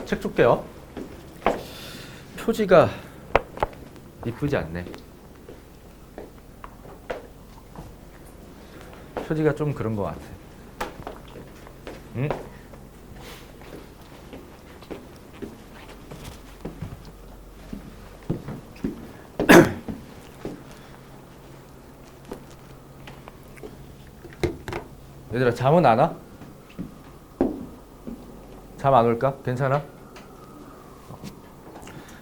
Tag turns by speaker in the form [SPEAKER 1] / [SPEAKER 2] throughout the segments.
[SPEAKER 1] 책 줄게요. 표지가 이쁘지 않네. 표지가 좀 그런 것 같아. 응? 얘들아, 잠은 안 와? 잠 안 올까? 괜찮아?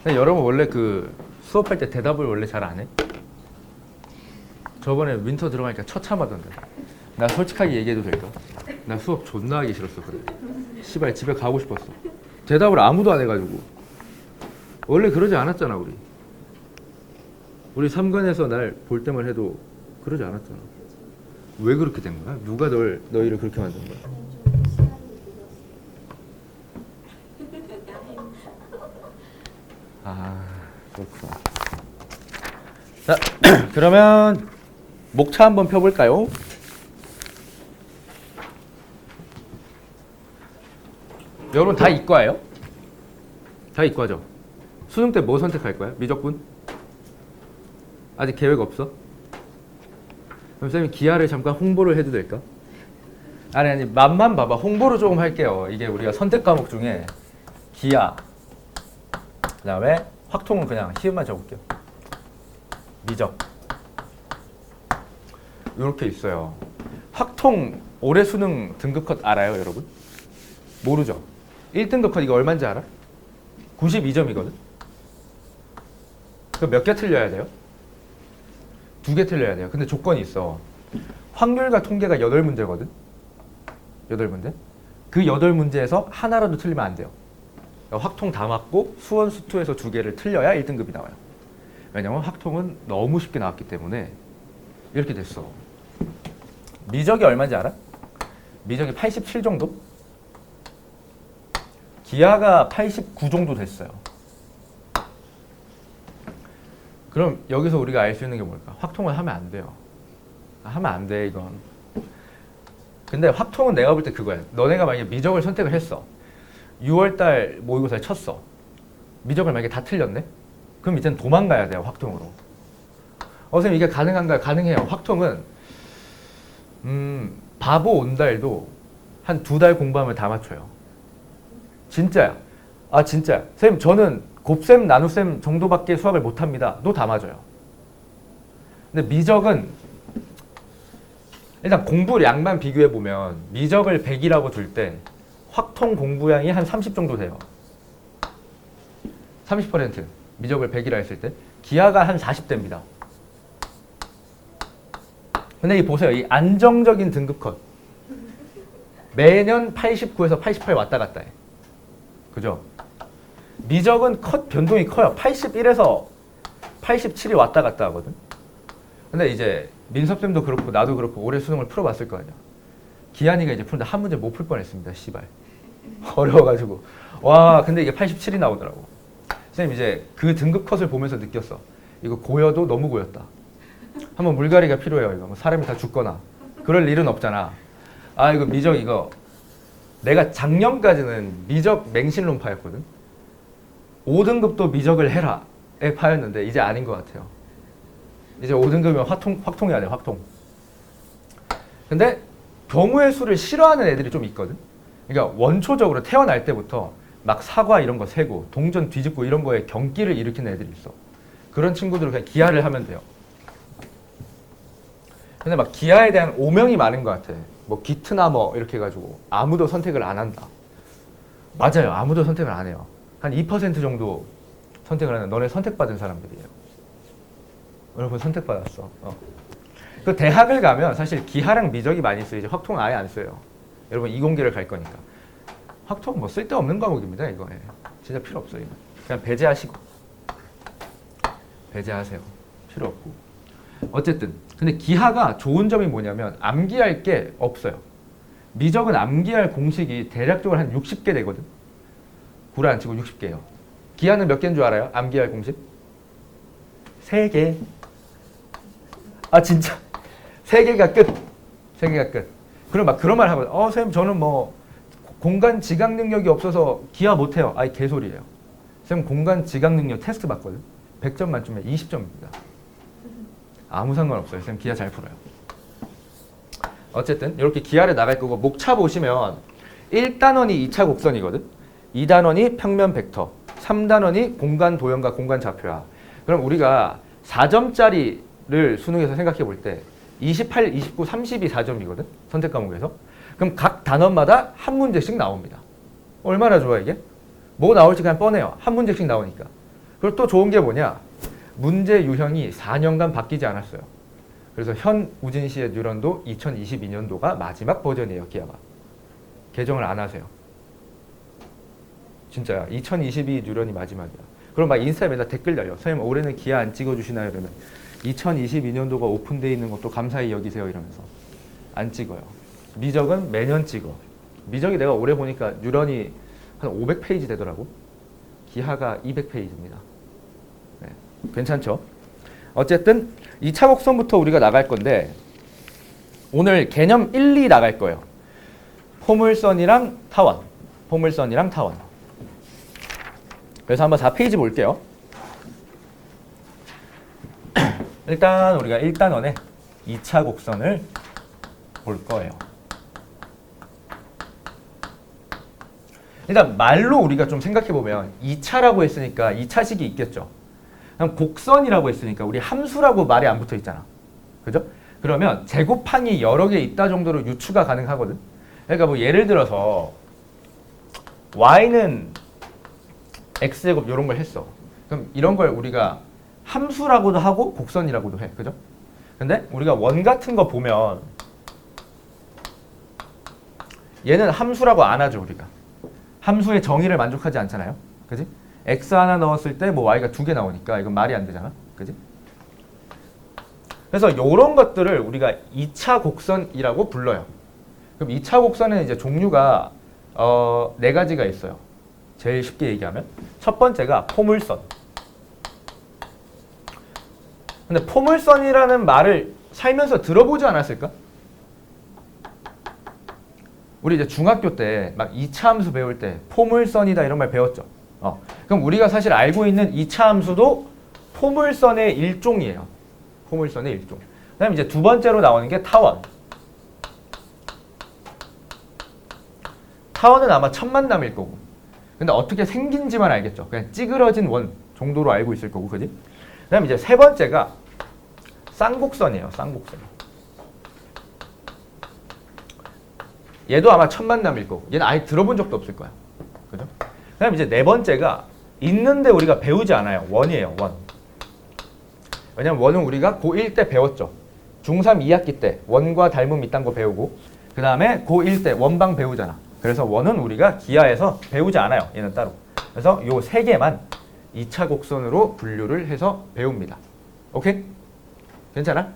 [SPEAKER 1] 근데 여러분 원래 그 수업할 때 대답을 원래 잘 안 해? 저번에 윈터 들어가니까 처참하던데. 나 솔직하게 얘기해도 될까? 나 수업 존나 하기 싫었어. 그래. 씨발 집에 가고 싶었어. 대답을 아무도 안 해가지고. 원래 그러지 않았잖아. 우리 3관에서 날 볼 때만 해도 그러지 않았잖아. 왜 그렇게 된 거야? 누가 너희를 그렇게 만든 거야? 아, 그렇구나. 자, 그러면 목차 한번 펴볼까요? 여러분 다 이과예요? 다 이과죠? 수능 때 뭐 선택할 거야? 미적분? 아직 계획 없어? 그럼 쌤이 기하를 잠깐 홍보를 해도 될까? 아니 맛만 봐봐. 홍보를 조금 할게요. 이게 우리가 선택 과목 중에 기하, 그 다음에 확통은 그냥 시음만 적을게요. 미적 이렇게 있어요. 확통 올해 수능 등급 컷 알아요, 여러분? 모르죠? 1등급 컷 이거 얼마인지 알아? 92점이거든? 그럼 몇 개 틀려야 돼요? 2개 틀려야 돼요. 근데 조건이 있어. 확률과 통계가 8문제거든? 8문제? 그 8문제에서 하나라도 틀리면 안 돼요. 확통 다 맞고 수원, 수투에서 2개를 틀려야 1등급이 나와요. 왜냐면 확통은 너무 쉽게 나왔기 때문에 이렇게 됐어. 미적이 얼마인지 알아? 미적이 87 정도? 기하가 89 정도 됐어요. 그럼 여기서 우리가 알 수 있는 게 뭘까? 확통은 하면 안 돼요. 하면 안 돼, 이건. 근데 확통은 내가 볼 때 그거야. 너네가 만약에 미적을 선택을 했어. 6월달 모의고사를 쳤어. 미적을 만약에 다 틀렸네? 그럼 이제는 도망가야 돼요, 확통으로. 선생님 이게 가능한가요? 가능해요. 확통은 바보 온달도 한 2달 공부하면 다 맞춰요. 진짜야. 아 진짜야. 선생님 저는 곱셈, 나눗셈 정도밖에 수학을 못합니다. 너 다 맞아요. 근데 미적은 일단 공부량만 비교해보면 미적을 100이라고 둘 때 확통 공부량이 한 30 정도 돼요. 30% 미적을 100이라 했을 때 기하가 한 40대입니다. 근데 이 보세요. 이 안정적인 등급 컷 매년 89에서 88 왔다 갔다 해. 그죠? 미적은 컷 변동이 커요. 81에서 87이 왔다 갔다 하거든. 근데 이제 민섭쌤도 그렇고 나도 그렇고 올해 수능을 풀어봤을 거 아니야. 기한이가 이제 푸는데 한 문제 못 풀 뻔했습니다. 씨발. 어려워가지고. 와 근데 이게 87이 나오더라고. 선생님 이제 그 등급 컷을 보면서 느꼈어. 이거 고여도 너무 고였다. 한번 물갈이가 필요해요. 이거 뭐 사람이 다 죽거나 그럴 일은 없잖아. 아 이거 미적 이거 내가 작년까지는 미적 맹신론파였거든. 5등급도 미적을 해라의 파였는데 이제 아닌 것 같아요. 이제 5등급이면 확통이 아니에요. 확통. 근데 경우의 수를 싫어하는 애들이 좀 있거든. 그러니까 원초적으로 태어날 때부터 막 사과 이런 거 세고 동전 뒤집고 이런 거에 경기를 일으키는 애들이 있어. 그런 친구들은 그냥 기하를 하면 돼요. 근데 막 기하에 대한 오명이 많은 것 같아. 뭐 기트나 뭐 이렇게 해가지고 아무도 선택을 안 한다. 맞아요. 아무도 선택을 안 해요. 한 2% 정도 선택을 하는 너네 선택받은 사람들이에요. 여러분 선택받았어. 그 대학을 가면 사실 기하랑 미적이 많이 쓰이지 확통은 아예 안 써요. 여러분 이공계를 갈 거니까. 확통은 뭐 쓸데없는 과목입니다. 이거 진짜 필요 없어요. 그냥 배제하시고. 배제하세요. 필요 없고. 어쨌든 근데 기하가 좋은 점이 뭐냐면 암기할 게 없어요. 미적은 암기할 공식이 대략적으로 한 60개 되거든. 구라 안 치고 60개예요. 기하는 몇 개인 줄 알아요? 암기할 공식? 3개. 아 진짜 3개가 끝. 3개가 끝. 그럼 막 그런 말 하거든. 선생님 저는 뭐 공간 지각 능력이 없어서 기하 못해요. 아이 개소리예요. 쌤 공간 지각 능력 테스트 봤거든. 100점 만점에 20점입니다. 아무 상관없어요. 쌤 기하 잘 풀어요. 어쨌든 이렇게 기하를 나갈 거고 목차 보시면 1단원이 2차 곡선이거든. 2단원이 평면 벡터, 3단원이 공간 도형과 공간 좌표야. 그럼 우리가 4점짜리를 수능에서 생각해 볼 때 28, 29, 30이 4점이거든. 선택 과목에서. 그럼 각 단원마다 한 문제씩 나옵니다. 얼마나 좋아 이게? 뭐 나올지 그냥 뻔해요. 한 문제씩 나오니까. 그리고 또 좋은 게 뭐냐? 문제 유형이 4년간 바뀌지 않았어요. 그래서 현 우진시의 뉴런도 2022년도가 마지막 버전이에요. 기하가. 개정을 안 하세요. 진짜야. 2022 뉴런이 마지막이야. 그럼 막 인스타에다 댓글 달려. 선생님 올해는 기하 안 찍어주시나요? 이러면 2022년도가 오픈되어 있는 것도 감사히 여기세요. 이러면서. 안 찍어요. 미적은 매년 찍어. 미적이 내가 올해 보니까 뉴런이 한 500페이지 되더라고. 기하가 200페이지입니다. 네. 괜찮죠? 어쨌든 2차 곡선부터 우리가 나갈 건데 오늘 개념 1, 2 나갈 거예요. 포물선이랑 타원. 포물선이랑 타원. 그래서 한번 4페이지 볼게요. 일단 우리가 1단원에 2차 곡선을 볼 거예요. 일단 말로 우리가 좀 생각해보면 2차라고 했으니까 2차식이 있겠죠. 그럼 곡선이라고 했으니까 우리 함수라고 말이 안 붙어 있잖아. 그죠? 그러면 제곱항이 여러 개 있다 정도로 유추가 가능하거든. 그러니까 뭐 예를 들어서 y는 x제곱 이런 걸 했어. 그럼 이런 걸 우리가 함수라고도 하고 곡선이라고도 해. 그죠? 근데 우리가 원 같은 거 보면 얘는 함수라고 안 하죠, 우리가. 함수의 정의를 만족하지 않잖아요. 그지? x 하나 넣었을 때 뭐 y가 2개 나오니까 이건 말이 안 되잖아. 그지? 그래서 이런 것들을 우리가 2차 곡선이라고 불러요. 그럼 2차 곡선은 이제 종류가 4가지가 있어요. 제일 쉽게 얘기하면 첫 번째가 포물선. 근데 포물선이라는 말을 살면서 들어보지 않았을까? 우리 이제 중학교 때 막 2차 함수 배울 때 포물선이다 이런 말 배웠죠. 그럼 우리가 사실 알고 있는 2차 함수도 포물선의 일종이에요. 포물선의 일종. 그 다음에 이제 두 번째로 나오는 게 타원. 타원은 아마 첫 만남일 거고. 근데 어떻게 생긴지만 알겠죠. 그냥 찌그러진 원 정도로 알고 있을 거고. 그지? 그 다음에 이제 세 번째가 쌍곡선이에요. 쌍곡선. 얘도 아마 첫 만남일 거고. 얘는 아예 들어본 적도 없을 거야. 그죠? 그 다음에 이제 네 번째가 있는데 우리가 배우지 않아요. 원이에요. 원. 왜냐면 원은 우리가 고1 때 배웠죠. 중3 2학기 때 원과 닮음 이딴 거 배우고 그 다음에 고1 때 원방 배우잖아. 그래서 원은 우리가 기하에서 배우지 않아요. 얘는 따로. 그래서 요 세 개만 2차 곡선으로 분류를 해서 배웁니다. 오케이? 괜찮아?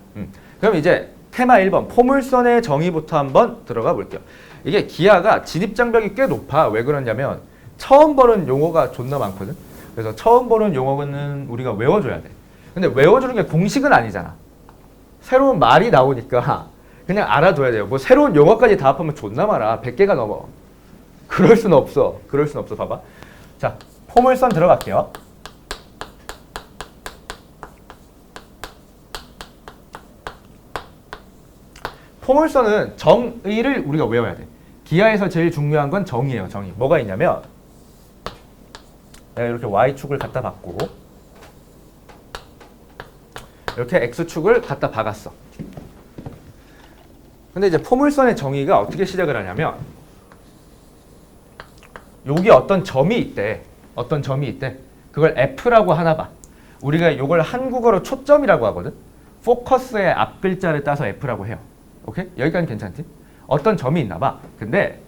[SPEAKER 1] 그럼 이제 테마 1번 포물선의 정의부터 한번 들어가 볼게요. 이게 기하가 진입장벽이 꽤 높아. 왜 그러냐면 처음 보는 용어가 존나 많거든. 그래서 처음 보는 용어는 우리가 외워줘야 돼. 근데 외워주는 게 공식은 아니잖아. 새로운 말이 나오니까 그냥 알아둬야 돼요. 뭐 새로운 용어까지 다 합하면 존나 많아. 100개가 넘어. 그럴 순 없어. 그럴 순 없어. 봐봐. 자, 포물선 들어갈게요. 포물선은 정의를 우리가 외워야 돼. 기하에서 제일 중요한 건 정의예요. 정의. 뭐가 있냐면 내가 이렇게 y축을 갖다 박고 이렇게 x축을 갖다 박았어. 근데 이제 포물선의 정의가 어떻게 시작을 하냐면 여기 어떤 점이 있대. 어떤 점이 있대. 그걸 F라고 하나 봐. 우리가 이걸 한국어로 초점이라고 하거든. 포커스의 앞 글자를 따서 F라고 해요. 오케이? 여기까지 괜찮지? 어떤 점이 있나 봐. 근데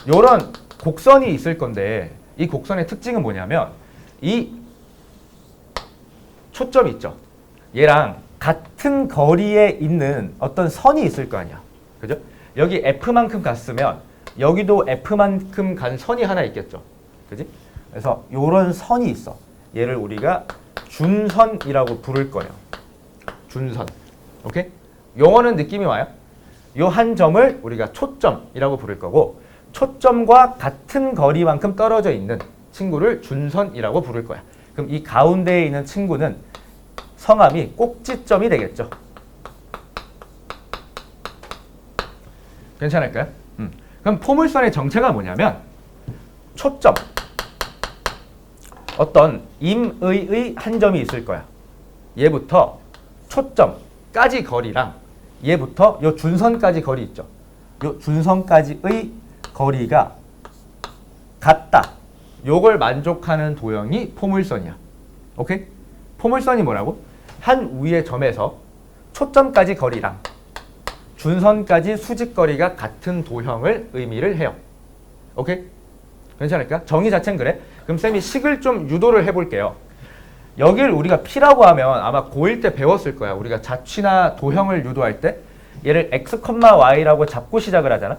[SPEAKER 1] 요런 곡선이 있을 건데 이 곡선의 특징은 뭐냐면 이 초점 있죠? 얘랑 같은 거리에 있는 어떤 선이 있을 거 아니야. 그죠? 여기 F만큼 갔으면 여기도 F만큼 간 선이 하나 있겠죠. 그지? 그래서 요런 선이 있어. 얘를 우리가 준선이라고 부를 거예요. 준선. 오케이? 용어는 느낌이 와요? 요 한 점을 우리가 초점이라고 부를 거고 초점과 같은 거리만큼 떨어져 있는 친구를 준선이라고 부를 거야. 그럼 이 가운데에 있는 친구는 성함이 꼭지점이 되겠죠. 괜찮을까요? 그럼 포물선의 정체가 뭐냐면 초점, 어떤 임의의 한 점이 있을 거야. 얘부터 초점까지 거리랑 얘부터 요 준선까지 거리 있죠. 요 준선까지의 거리가 같다. 요걸 만족하는 도형이 포물선이야. 오케이? 포물선이 뭐라고? 한 위의 점에서 초점까지 거리랑 준선까지 수직거리가 같은 도형을 의미를 해요. 오케이? 괜찮을까? 정의 자체는 그래? 그럼 쌤이 식을 좀 유도를 해볼게요. 여길 우리가 P라고 하면 아마 고1 때 배웠을 거야. 우리가 자취나 도형을 유도할 때 얘를 x, y라고 잡고 시작을 하잖아.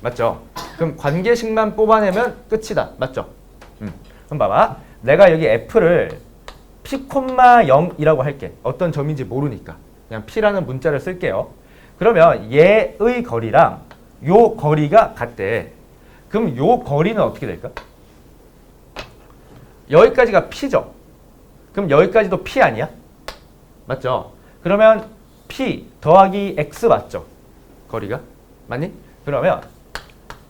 [SPEAKER 1] 맞죠? 그럼 관계식만 뽑아내면 끝이다. 맞죠? 그럼 봐봐. 내가 여기 f를 p, 0이라고 할게. 어떤 점인지 모르니까. 그냥 p라는 문자를 쓸게요. 그러면 얘의 거리랑 요 거리가 같대. 그럼 요 거리는 어떻게 될까? 여기까지가 p죠. 그럼 여기까지도 p 아니야? 맞죠? 그러면 p 더하기 x 맞죠? 거리가? 맞니? 그러면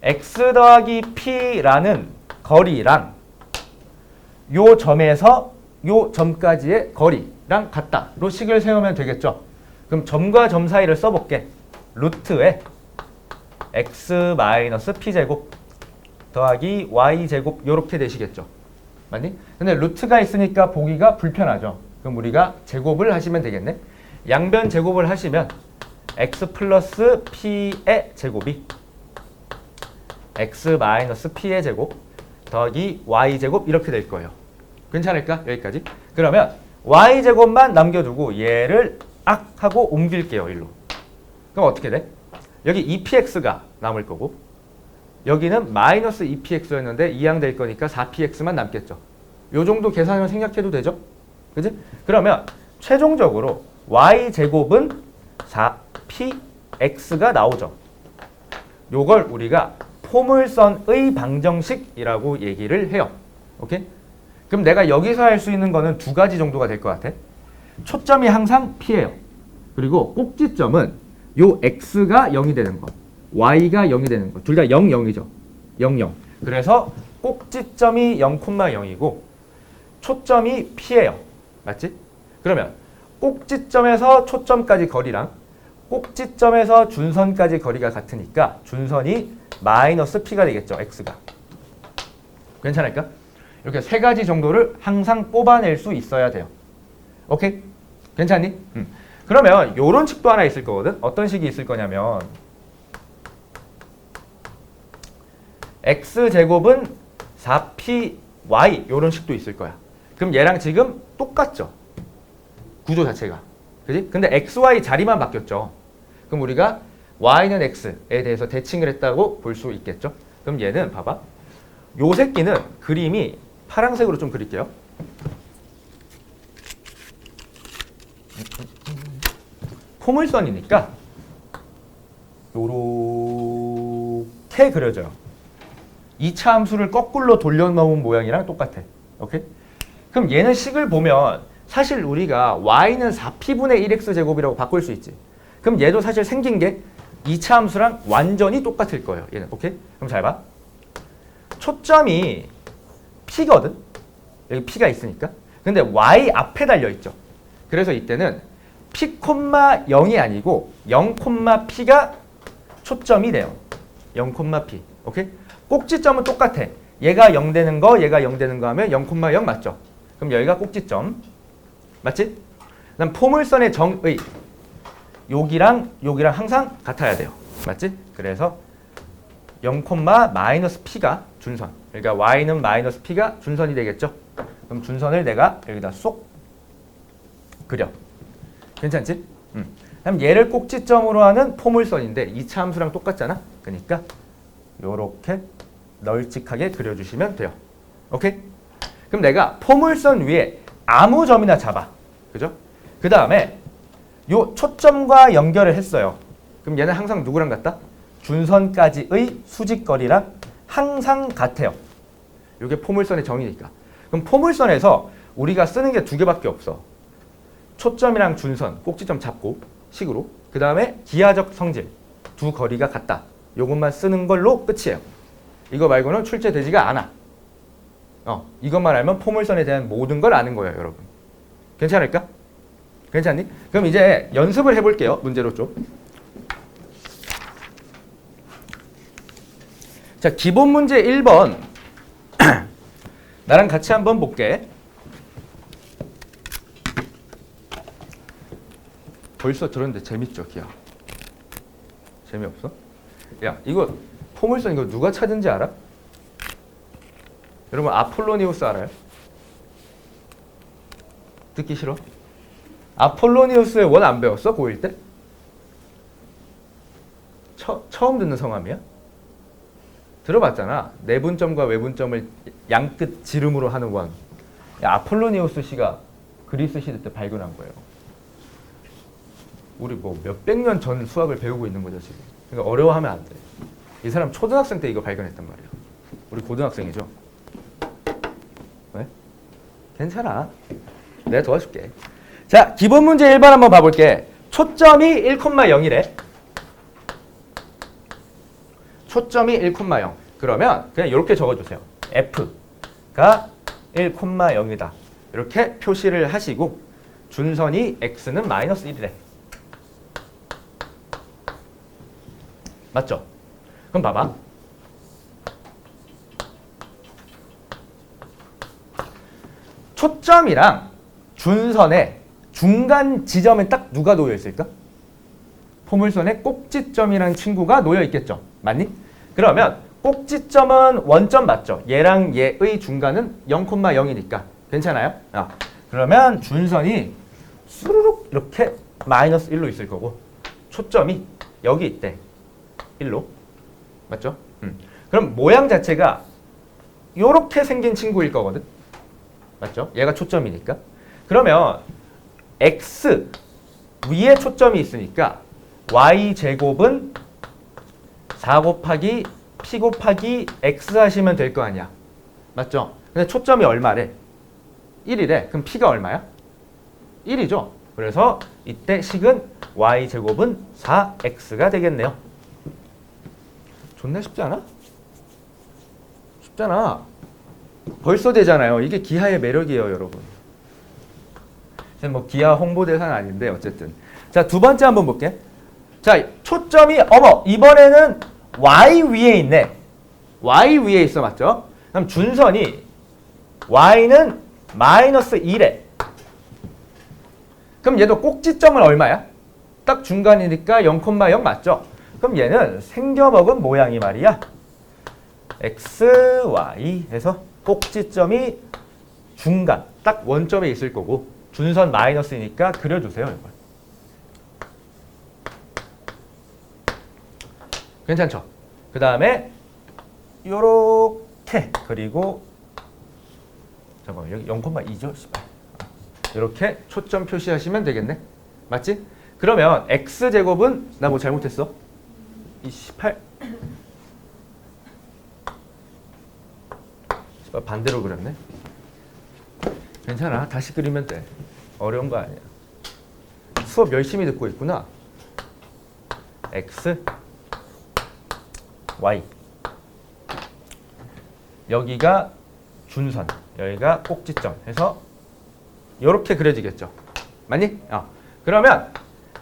[SPEAKER 1] x 더하기 p라는 거리랑 요 점에서 요 점까지의 거리랑 같다로 식을 세우면 되겠죠? 그럼 점과 점 사이를 써볼게. 루트에 x-p제곱 더하기 y제곱 요렇게 되시겠죠? 맞니? 근데 루트가 있으니까 보기가 불편하죠. 그럼 우리가 제곱을 하시면 되겠네. 양변 제곱을 하시면 x 플러스 p의 제곱이 x 마이너스 p의 제곱 더하기 y제곱 이렇게 될 거예요. 괜찮을까? 여기까지. 그러면 y제곱만 남겨두고 얘를 악 하고 옮길게요. 일로. 그럼 어떻게 돼? 여기 2px가 남을 거고 여기는 마이너스 2px였는데 이항될 거니까 4px만 남겠죠. 요 정도 계산을 생략해도 되죠? 그지? 그러면 최종적으로 y제곱은 4px가 나오죠. 요걸 우리가 포물선의 방정식이라고 얘기를 해요. 오케이? 그럼 내가 여기서 할 수 있는 거는 두 가지 정도가 될 것 같아. 초점이 항상 p예요. 그리고 꼭지점은 요 x가 0이 되는 거, y가 0이 되는 거. 둘 다 0, 0이죠. 0, 0. 그래서 꼭지점이 0,0이고 초점이 p예요. 맞지? 그러면 꼭지점에서 초점까지 거리랑 꼭지점에서 준선까지 거리가 같으니까 준선이 마이너스 p가 되겠죠. x가. 괜찮을까? 이렇게 세 가지 정도를 항상 뽑아낼 수 있어야 돼요. 오케이? 괜찮니? 그러면 요런 식도 하나 있을 거거든. 어떤 식이 있을 거냐면 x제곱은 4py 요런 식도 있을 거야. 그럼 얘랑 지금 똑같죠? 구조 자체가. 그지? 근데 xy 자리만 바뀌었죠. 그럼 우리가 y는 x에 대해서 대칭을 했다고 볼 수 있겠죠? 그럼 얘는 봐봐. 요 새끼는 그림이 파란색으로 좀 그릴게요. 포물선이니까 요렇게 그려져요. 2차 함수를 거꾸로 돌려놓은 모양이랑 똑같아. 오케이? 그럼 얘는 식을 보면 사실 우리가 y는 4p분의 1x 제곱이라고 바꿀 수 있지. 그럼 얘도 사실 생긴 게 2차 함수랑 완전히 똑같을 거예요. 얘는. 오케이? 그럼 잘 봐. 초점이 p거든. 여기 p가 있으니까. 근데 y 앞에 달려 있죠. 그래서 이때는 p, 0이 아니고 0,p가 초점이 돼요. 0,p. 오케이? 꼭지점은 똑같아. 얘가 0 되는 거, 얘가 0 되는 거 하면 0,0 맞죠? 그럼 여기가 꼭지점. 맞지? 그다음 포물선의 정의. 여기랑 항상 같아야 돼요. 맞지? 그래서 0,-p가 준선. 그러니까 y는 마이너스 p가 준선이 되겠죠? 그럼 준선을 내가 여기다 쏙 그려. 괜찮지? 그럼 얘를 꼭지점으로 하는 포물선인데 2차 함수랑 똑같잖아? 그러니까 요렇게 널찍하게 그려주시면 돼요. 오케이? 그럼 내가 포물선 위에 아무 점이나 잡아. 그죠? 그 다음에 요 초점과 연결을 했어요. 그럼 얘는 항상 누구랑 같다? 준선까지의 수직거리랑 항상 같아요. 이게 포물선의 정의니까. 그럼 포물선에서 우리가 쓰는 게 두 개밖에 없어. 초점이랑 준선, 꼭지점 잡고 식으로. 그 다음에 기하적 성질, 두 거리가 같다. 이것만 쓰는 걸로 끝이에요. 이거 말고는 출제되지가 않아. 이것만 알면 포물선에 대한 모든 걸 아는 거예요, 여러분. 괜찮을까? 괜찮니? 그럼 이제 연습을 해볼게요. 문제로 좀. 자, 기본 문제 1번. 나랑 같이 한번 볼게. 벌써 들었는데 재밌죠, 기아? 재미없어? 야, 이거 포물선 이거 누가 찾은지 알아? 여러분 아폴로니우스 알아요? 듣기 싫어? 아폴로니우스의 원 안 배웠어? 고1 때? 처음 듣는 성함이야? 들어봤잖아. 내분점과 외분점을 양끝 지름으로 하는 원. 아폴로니우스 씨가 그리스 시대 때 발견한 거예요. 우리 뭐 몇백 년 전 수학을 배우고 있는 거죠 지금. 그러니까 어려워하면 안 돼. 이 사람 초등학생 때 이거 발견했단 말이에요. 우리 고등학생이죠. 왜? 괜찮아. 내가 도와줄게. 자, 기본 문제 1번 한번 봐볼게. 초점이 1,0이래. 초점이 1,0. 그러면 그냥 이렇게 적어주세요. F가 1,0이다. 이렇게 표시를 하시고 준선이 X는 -1이래. 맞죠? 그럼 봐봐. 초점이랑 준선의 중간 지점에 딱 누가 놓여 있을까? 포물선에 꼭지점이라는 친구가 놓여 있겠죠. 맞니? 그러면 꼭지점은 원점 맞죠? 얘랑 얘의 중간은 0,0이니까 괜찮아요? 그러면 준선이 수르륵 이렇게 -1로 있을 거고 초점이 여기 있대. 1로. 맞죠? 그럼 모양 자체가 이렇게 생긴 친구일 거거든. 맞죠? 얘가 초점이니까. 그러면 x 위에 초점이 있으니까 y제곱은 4 곱하기 p 곱하기 x 하시면 될 거 아니야. 맞죠? 근데 초점이 얼마래? 1이래. 그럼 p가 얼마야? 1이죠. 그래서 이때 식은 y제곱은 4x가 되겠네요. 좋네. 쉽지 않아? 쉽잖아. 벌써 되잖아요. 이게 기하의 매력이에요, 여러분. 뭐 기하 홍보대사는 아닌데 어쨌든. 자, 두 번째 한번 볼게. 자, 초점이 이번에는 y 위에 있네. y 위에 있어. 맞죠? 그럼 준선이 y는 -1에. 그럼 얘도 꼭지점은 얼마야? 딱 중간이니까 0,0 맞죠? 그럼 얘는 생겨먹은 모양이 말이야. x, y 해서 꼭지점이 중간, 딱 원점에 있을 거고 준선 마이너스니까 그려주세요. 이걸. 괜찮죠? 그 다음에 요렇게 그리고 잠깐만 여기 0,2죠? 이렇게 초점 표시하시면 되겠네. 맞지? 그러면 x제곱은 나 뭐 잘못했어? 18 반대로 그렸네. 괜찮아. 다시 그리면 돼. 어려운 거 아니야. 수업 열심히 듣고 있구나. x, y. 여기가 준선, 여기가 꼭지점 해서 이렇게 그려지겠죠. 맞니? 그러면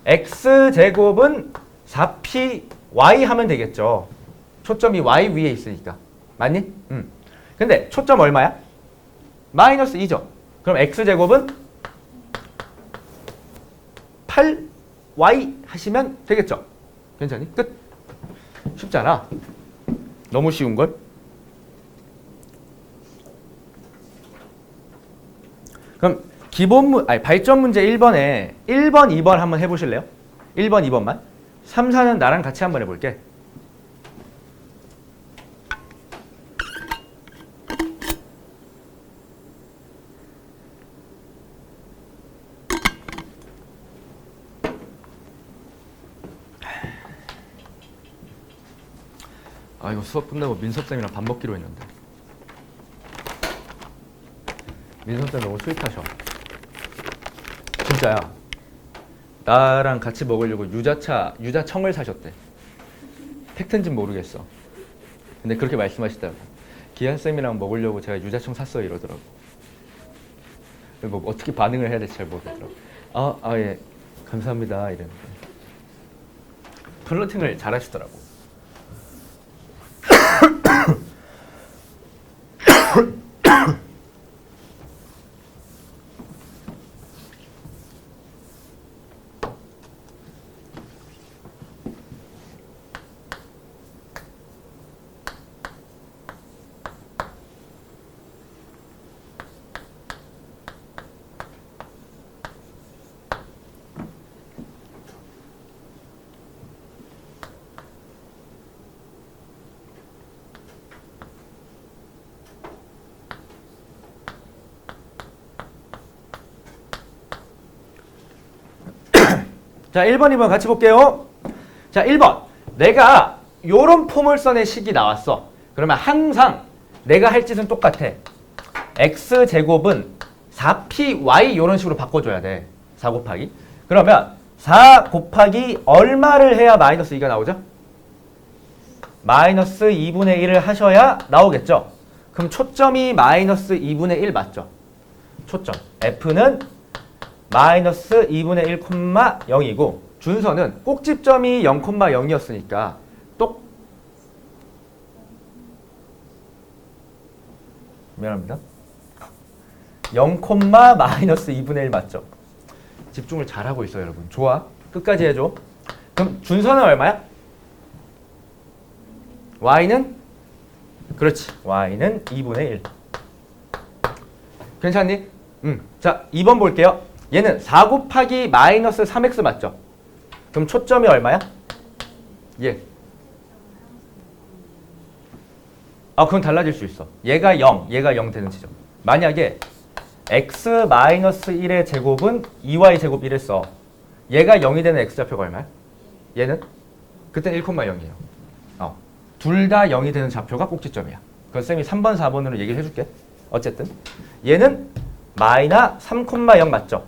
[SPEAKER 1] x제곱은 4py 하면 되겠죠. 초점이 y 위에 있으니까. 맞니? 근데 초점 얼마야? -2죠. 그럼 x제곱은 8y 하시면 되겠죠. 괜찮니? 끝. 쉽잖아. 너무 쉬운걸? 그럼 발전 문제 1번에 1번, 2번 한번 해보실래요? 1번, 2번만. 3, 4는 나랑 같이 한번 해볼게. 아 이거 수업 끝나고 민섭쌤이랑 밥 먹기로 했는데. 민섭쌤 너무 스윗하셔. 진짜야. 나랑 같이 먹으려고 유자청을 사셨대. 팩트인지는 모르겠어. 근데 그렇게 말씀하시더라고. 기한쌤이랑 먹으려고 제가 유자청 샀어요 이러더라고. 뭐 어떻게 반응을 해야 될지 잘 모르겠더라고. 예. 감사합니다 이랬는데. 플러팅을 잘 하시더라고. 자, 1번, 2번 같이 볼게요. 자, 1번. 내가 요런 포물선의 식이 나왔어. 그러면 항상 내가 할 짓은 똑같아. x제곱은 4py 요런 식으로 바꿔줘야 돼. 4 곱하기. 그러면 4 곱하기 얼마를 해야 마이너스 2가 나오죠? 마이너스 2분의 1을 하셔야 나오겠죠? 그럼 초점이 마이너스 2분의 1 맞죠? 초점. f는 마이너스 2분의 1, 0이고 준서는 꼭지점이 0,0이었으니까 미안합니다. 0, 마이너스 2분의 1 맞죠? 집중을 잘하고 있어요 여러분. 좋아. 끝까지 해줘. 그럼 준서는 얼마야? y는? 그렇지. y는 2분의 1. 괜찮니? 자, 2번 볼게요. 얘는 4 곱하기 마이너스 3x 맞죠? 그럼 초점이 얼마야? 예. 그건 달라질 수 있어. 얘가 0, 얘가 0 되는 지점. 만약에 x 마이너스 1의 제곱은 2y 제곱 이랬어. 얘가 0이 되는 x좌표가 얼마야? 얘는? 그때는 1,0이에요. 둘 다 0이 되는 좌표가 꼭지점이야. 그건 쌤이 3번, 4번으로 얘기를 해줄게. 어쨌든 얘는 마이너 3,0 맞죠?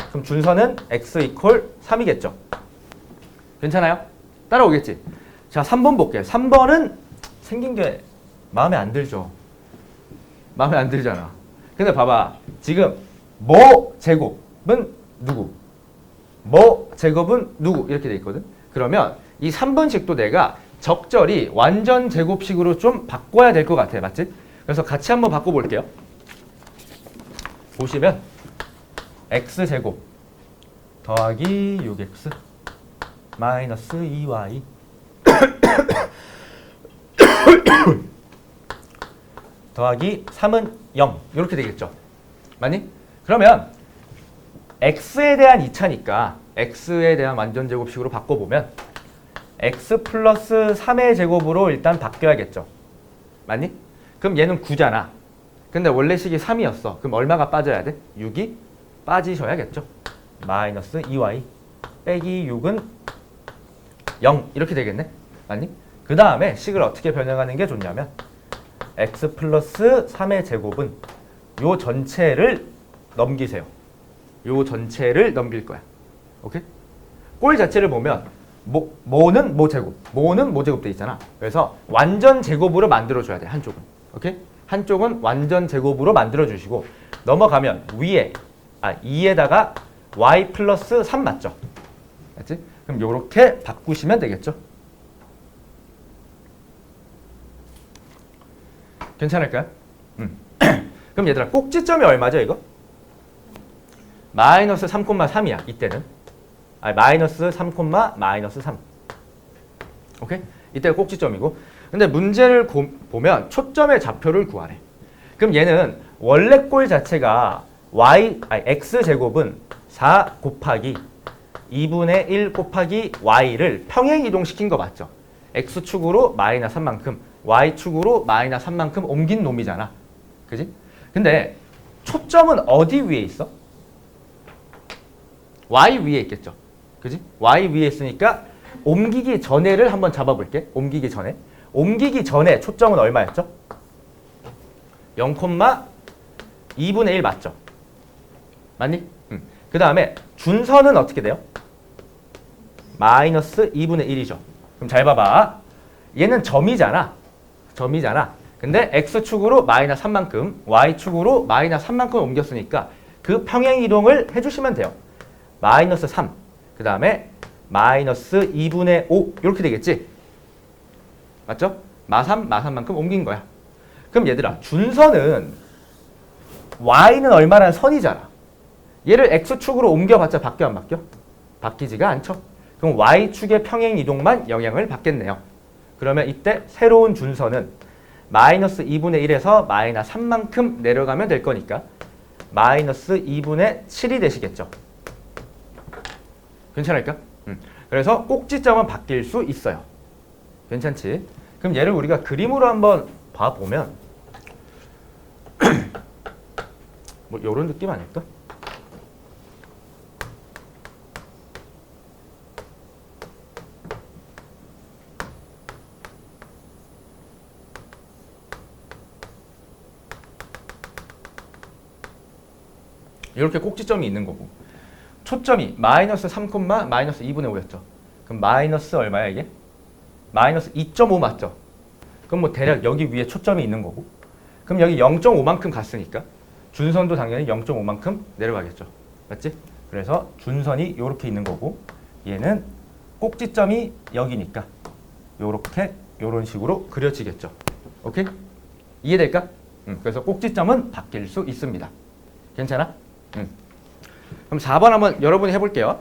[SPEAKER 1] 그럼 준서는 x 이퀄 3이겠죠? 괜찮아요? 따라오겠지? 자, 3번 볼게요. 3번은 생긴 게 마음에 안 들죠? 마음에 안 들잖아. 근데 봐봐. 지금 뭐 제곱은 누구? 뭐 제곱은 누구? 이렇게 돼 있거든? 그러면 이 3번식도 내가 적절히 완전 제곱식으로 좀 바꿔야 될 것 같아. 맞지? 그래서 같이 한번 바꿔볼게요. 보시면 x제곱 더하기 6x 마이너스 2y 더하기 3은 0 이렇게 되겠죠. 맞니? 그러면 x에 대한 2차니까 x에 대한 완전 제곱식으로 바꿔보면 x 플러스 3의 제곱으로 일단 바뀌어야겠죠. 맞니? 그럼 얘는 9잖아. 근데 원래 식이 3이었어. 그럼 얼마가 빠져야 돼? 6이 빠지셔야겠죠. 마이너스 2y 빼기 6은 0 이렇게 되겠네. 맞니? 그 다음에 식을 어떻게 변형하는 게 좋냐면 x 플러스 3의 제곱은 요 전체를 넘기세요. 요 전체를 넘길 거야. 오케이? 꼴 자체를 보면 모는 모제곱, 모는 모제곱 돼 있잖아. 그래서 완전 제곱으로 만들어줘야 돼. 한쪽은. 오케이? 한쪽은 완전 제곱으로 만들어주시고 넘어가면 위에 2에다가 y 플러스 3 맞죠? 맞지? 그럼 요렇게 바꾸시면 되겠죠? 괜찮을까요? 그럼 얘들아 꼭지점이 얼마죠 이거? 마이너스 3,3이야 이때는. 마이너스 3, 마이너스 3. 오케이? 이때가 꼭지점이고. 근데 문제를 보면 초점의 좌표를 구하래. 그럼 얘는 원래 꼴 자체가 x제곱은 4 곱하기 2분의 1 곱하기 y를 평행 이동시킨 거 맞죠? x축으로 마이너스 3만큼 y축으로 마이너스 3만큼 옮긴 놈이잖아. 그지? 근데 초점은 어디 위에 있어? y 위에 있겠죠. 그지? y 위에 있으니까 옮기기 전에를 한번 잡아볼게. 옮기기 전에. 옮기기 전에 초점은 얼마였죠? 0,2분의 1 맞죠? 맞니? 그 다음에 준선은 어떻게 돼요? 마이너스 2분의 1이죠. 그럼 잘 봐봐. 얘는 점이잖아. 근데 x축으로 마이너스 3만큼, y축으로 마이너스 3만큼 옮겼으니까 그 평행이동을 해주시면 돼요. 마이너스 3, 그 다음에 마이너스 2분의 5 이렇게 되겠지? 맞죠? 마3, 마3만큼 옮긴 거야. 그럼 얘들아, 준선은 y는 얼마라는 선이잖아. 얘를 x축으로 옮겨봤자 바뀌어 안 바뀌어? 바뀌지가 않죠. 그럼 y축의 평행이동만 영향을 받겠네요. 그러면 이때 새로운 준선은 마이너스 2분의 1에서 마이너스 3만큼 내려가면 될 거니까 마이너스 2분의 7이 되시겠죠. 괜찮을까? 그래서 꼭지점은 바뀔 수 있어요. 괜찮지? 그럼 얘를 우리가 그림으로 한번 봐보면 뭐 이런 느낌 아닐까? 이렇게 꼭지점이 있는 거고 초점이 마이너스 3, 마이너스 2분의 5였죠. 그럼 마이너스 얼마야 이게? 마이너스 2.5 맞죠? 그럼 뭐 대략 여기 위에 초점이 있는 거고 그럼 여기 0.5만큼 갔으니까 준선도 당연히 0.5만큼 내려가겠죠. 맞지? 그래서 준선이 이렇게 있는 거고 얘는 꼭지점이 여기니까 요렇게 요런 식으로 그려지겠죠. 오케이? 이해될까? 그래서 꼭지점은 바뀔 수 있습니다. 괜찮아? 그럼 4번 한번 여러분이 해볼게요.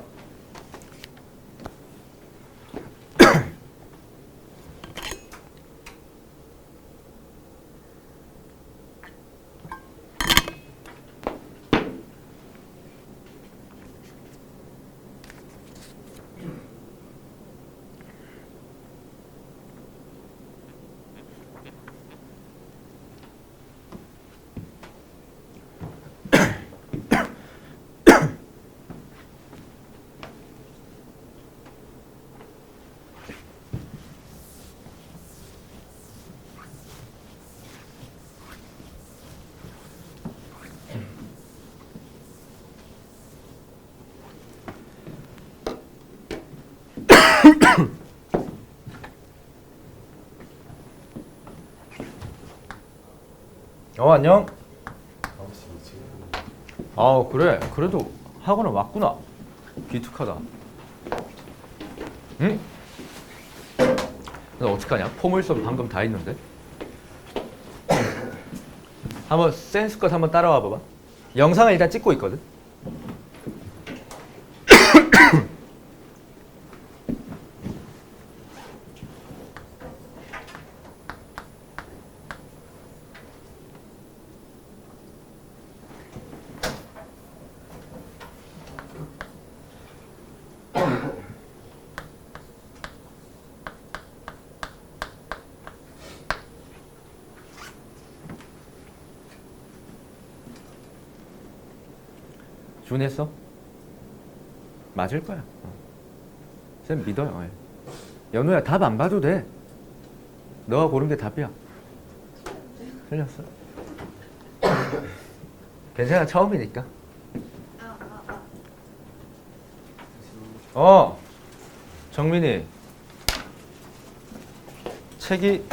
[SPEAKER 1] 안녕. 그래. 그래도 학원은 왔구나. 기특하다. 응? 너 어떡하냐? 포물 수업 방금 다 했는데. 한번 센스컷 한번 따라와 봐봐. 영상을 일단 찍고 있거든. 준했어? 맞을 거야. 쌤 믿어요. 연우야 답 안 봐도 돼. 너가 고른 게 답이야. 틀렸어. 괜찮아, 처음이니까. 정민이 책이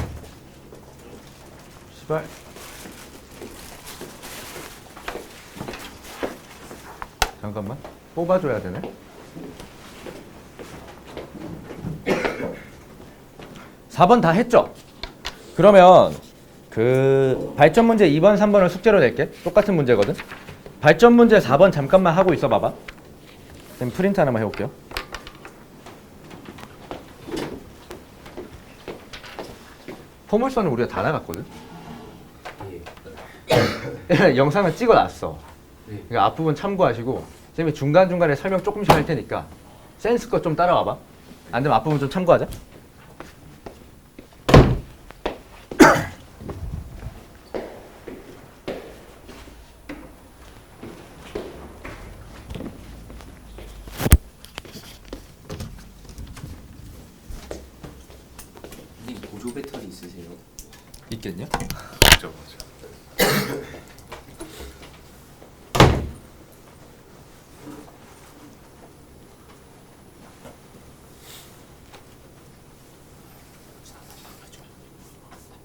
[SPEAKER 1] 시발 잠깐만 뽑아줘야 되네. (4번) 다 했죠? 그러면 그 발전 문제 2번 3번을 숙제로 낼게. 똑같은 문제거든. 발전 문제 4번 잠깐만 하고 있어 봐봐. 그럼 프린트 하나만 해볼게요. 포물선을 우리가 다 나갔거든. 영상을 찍어놨어. 그러니까 앞부분 참고하시고 쌤이 중간중간에 설명 조금씩 할 테니까 센스껏 좀 따라와봐. 안 되면 앞부분 좀 참고하자.
[SPEAKER 2] 보조 배터리 칼 있으세요?
[SPEAKER 1] 있겠냐?
[SPEAKER 3] 맞죠, 맞죠.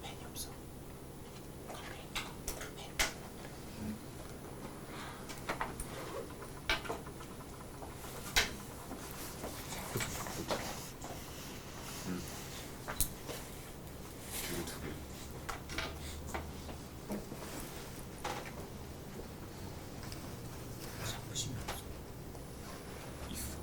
[SPEAKER 2] 펜이 없어.
[SPEAKER 3] 이거 두 개.
[SPEAKER 2] 잡으시면 없어.
[SPEAKER 3] 있어.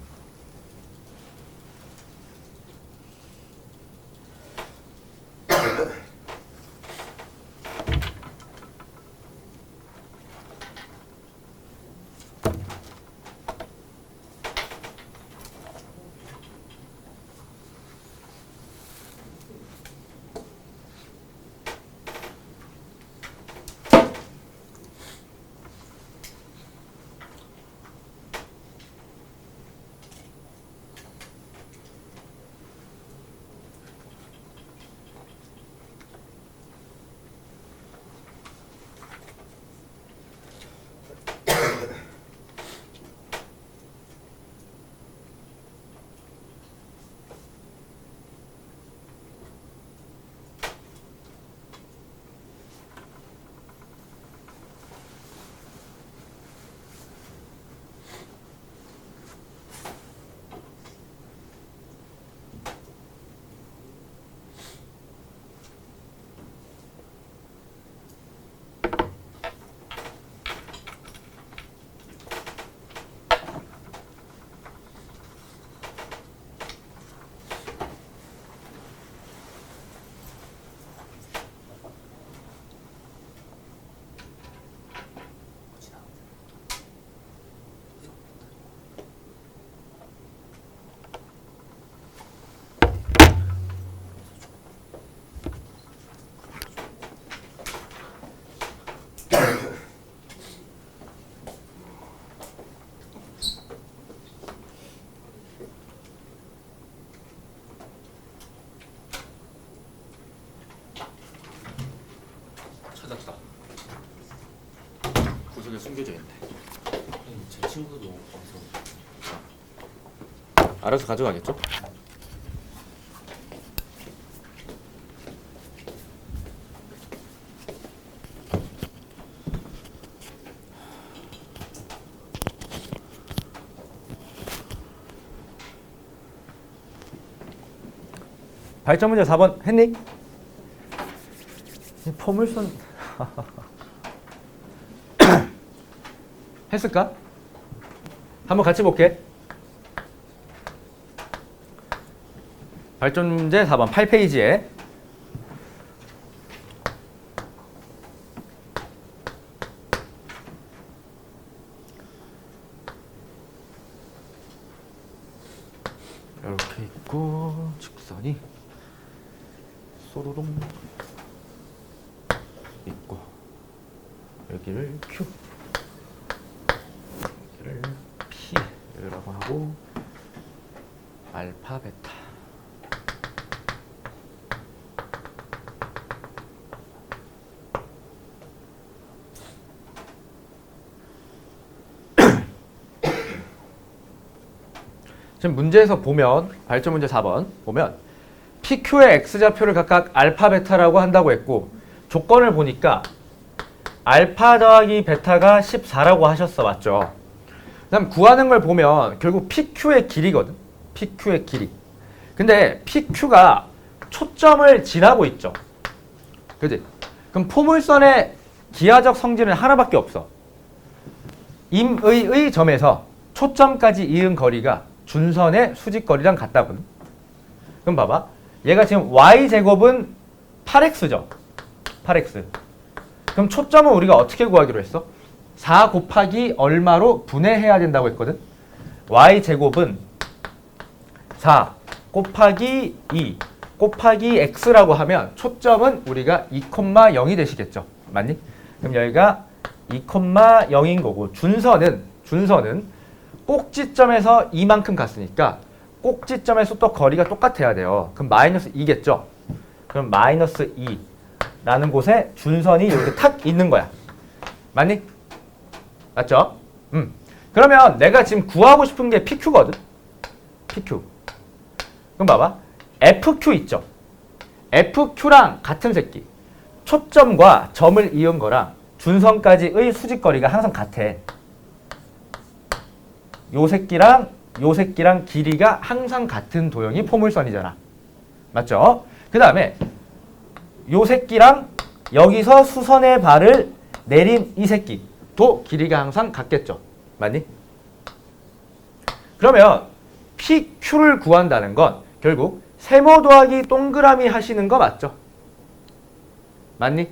[SPEAKER 2] 찾았다.
[SPEAKER 1] 구석에 숨겨져 있네.
[SPEAKER 2] 제 친구도 와서
[SPEAKER 1] 알아서 가져가겠죠? 발전 문제 4번 했니? 이 포물선 했을까? 한번 같이 볼게. 발전 문제 4번 8페이지에 이렇게 있고 직선이 소로롱 있고 여기를 Q 여기를 P라고 하고 알파 베타 지금 문제에서 보면 발전 문제 4번 보면 PQ의 X좌표를 각각 알파 베타라고 한다고 했고 조건을 보니까 알파 더하기 베타가 14라고 하셨어. 맞죠? 그다음 구하는 걸 보면 결국 PQ의 길이거든. PQ의 길이. 근데 PQ가 초점을 지나고 있죠. 그지? 그럼 포물선의 기하적 성질은 하나밖에 없어. 임의의 점에서 초점까지 이은 거리가 준선의 수직거리랑 같다거든. 그럼 봐봐. 얘가 지금 y제곱은 8x죠. 8x. 그럼 초점은 우리가 어떻게 구하기로 했어? 4 곱하기 얼마로 분해해야 된다고 했거든. y제곱은 4 곱하기 2 곱하기 x라고 하면 초점은 우리가 2,0이 되시겠죠. 맞니? 그럼 여기가 2,0인 거고 준선은 꼭지점에서 이만큼 갔으니까 꼭지점에서 또 거리가 똑같아야 돼요. 그럼 마이너스 2겠죠. 그럼 마이너스 2라는 곳에 준선이 이렇게 탁 있는 거야. 맞니? 맞죠? 그러면 내가 지금 구하고 싶은 게 PQ거든. PQ. 그럼 봐봐. FQ 있죠? FQ랑 같은 새끼. 초점과 점을 이은 거랑 준선까지의 수직거리가 항상 같아. 요 새끼랑 길이가 항상 같은 도형이 포물선이잖아. 맞죠? 그 다음에 요 새끼랑 여기서 수선의 발을 내린 이 새끼도 길이가 항상 같겠죠. 맞니? 그러면 PQ를 구한다는 건 결국 세모 더하기 동그라미 하시는 거 맞죠? 맞니?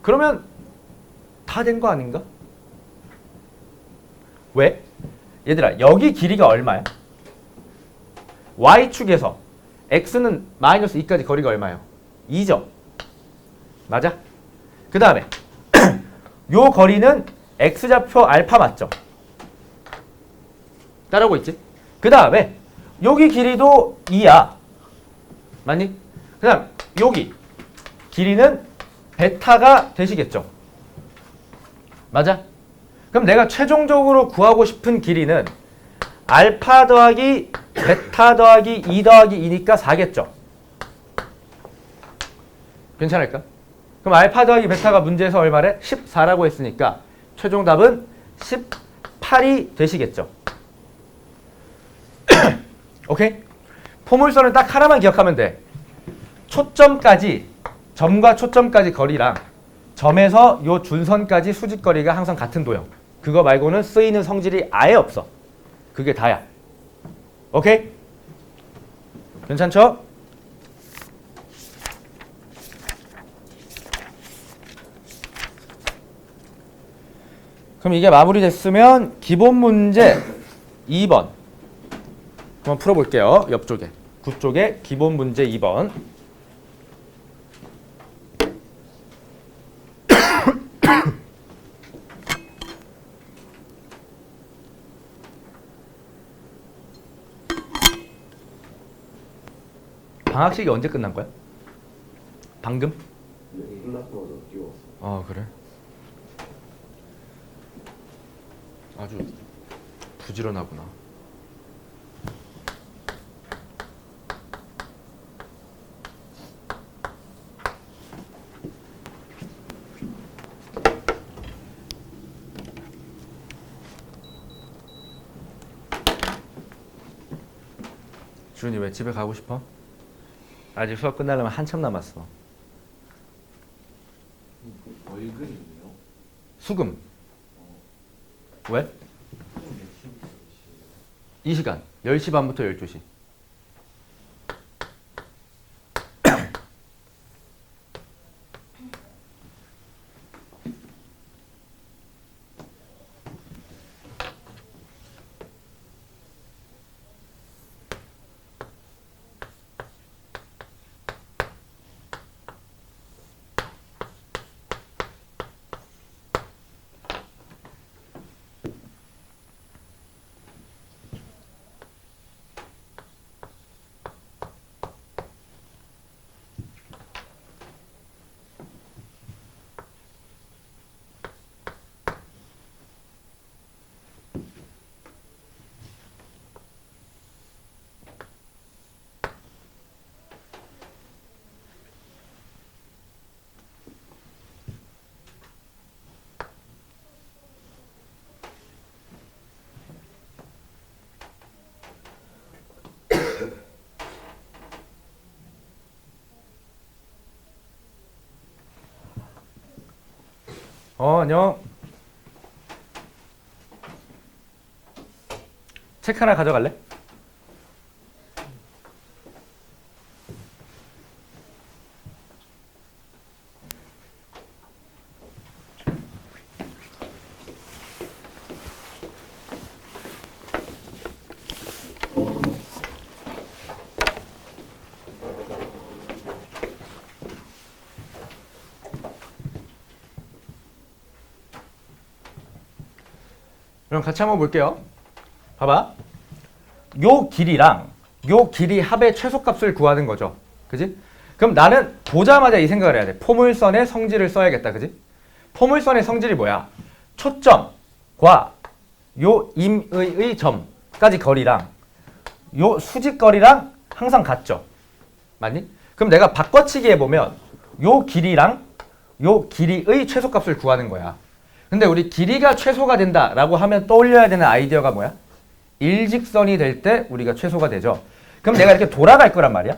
[SPEAKER 1] 그러면 다 된 거 아닌가? 왜? 얘들아, 여기 길이가 얼마야? Y축에서 X는 마이너스 2까지 거리가 얼마예요? 2죠? 맞아? 그 다음에 요 거리는 X좌표 알파 맞죠? 따라오고 있지? 그 다음에 여기 길이도 2야. 맞니? 그 다음 여기 길이는 베타가 되시겠죠? 맞아? 그럼 내가 최종적으로 구하고 싶은 길이는 알파 더하기 베타 더하기 2 더하기 2니까 4겠죠? 괜찮을까? 그럼 알파 더하기 베타가 문제에서 얼마래? 14라고 했으니까 최종 답은 18이 되시겠죠? 오케이? 포물선은 딱 하나만 기억하면 돼. 초점까지, 점과 초점까지 거리랑 점에서 요 준선까지 수직거리가 항상 같은 도형. 그거 말고는 쓰이는 성질이 아예 없어. 그게 다야. 오케이? 괜찮죠? 그럼 이게 마무리됐으면 기본 문제 2번 한번 풀어볼게요. 옆쪽에 9쪽에 기본 문제 2번. 방학식이 언제 끝난 거야? 방금?
[SPEAKER 4] 끝났다마자 뛰어왔어.
[SPEAKER 1] 아 그래? 아주 부지런하구나. 주은이 왜 집에 가고 싶어? 아직 수업 끝나려면 한참 남았어.
[SPEAKER 2] 월급이네요.
[SPEAKER 1] 수금. 왜? 이 시간 10시 반부터 12시. 안녕. 책 하나 가져갈래? 그럼 같이 한번 볼게요. 봐봐. 요 길이랑 요 길이 합의 최소값을 구하는 거죠. 그지? 그럼 나는 보자마자 이 생각을 해야 돼. 포물선의 성질을 써야겠다. 그지? 포물선의 성질이 뭐야? 초점과 요 임의의 점까지 거리랑 요 수직거리랑 항상 같죠. 맞니? 그럼 내가 바꿔치기 해보면 요 길이랑 요 길이의 최소값을 구하는 거야. 근데 우리 길이가 최소가 된다라고 하면 떠올려야 되는 아이디어가 뭐야? 일직선이 될 때 우리가 최소가 되죠. 그럼 내가 이렇게 돌아갈 거란 말이야.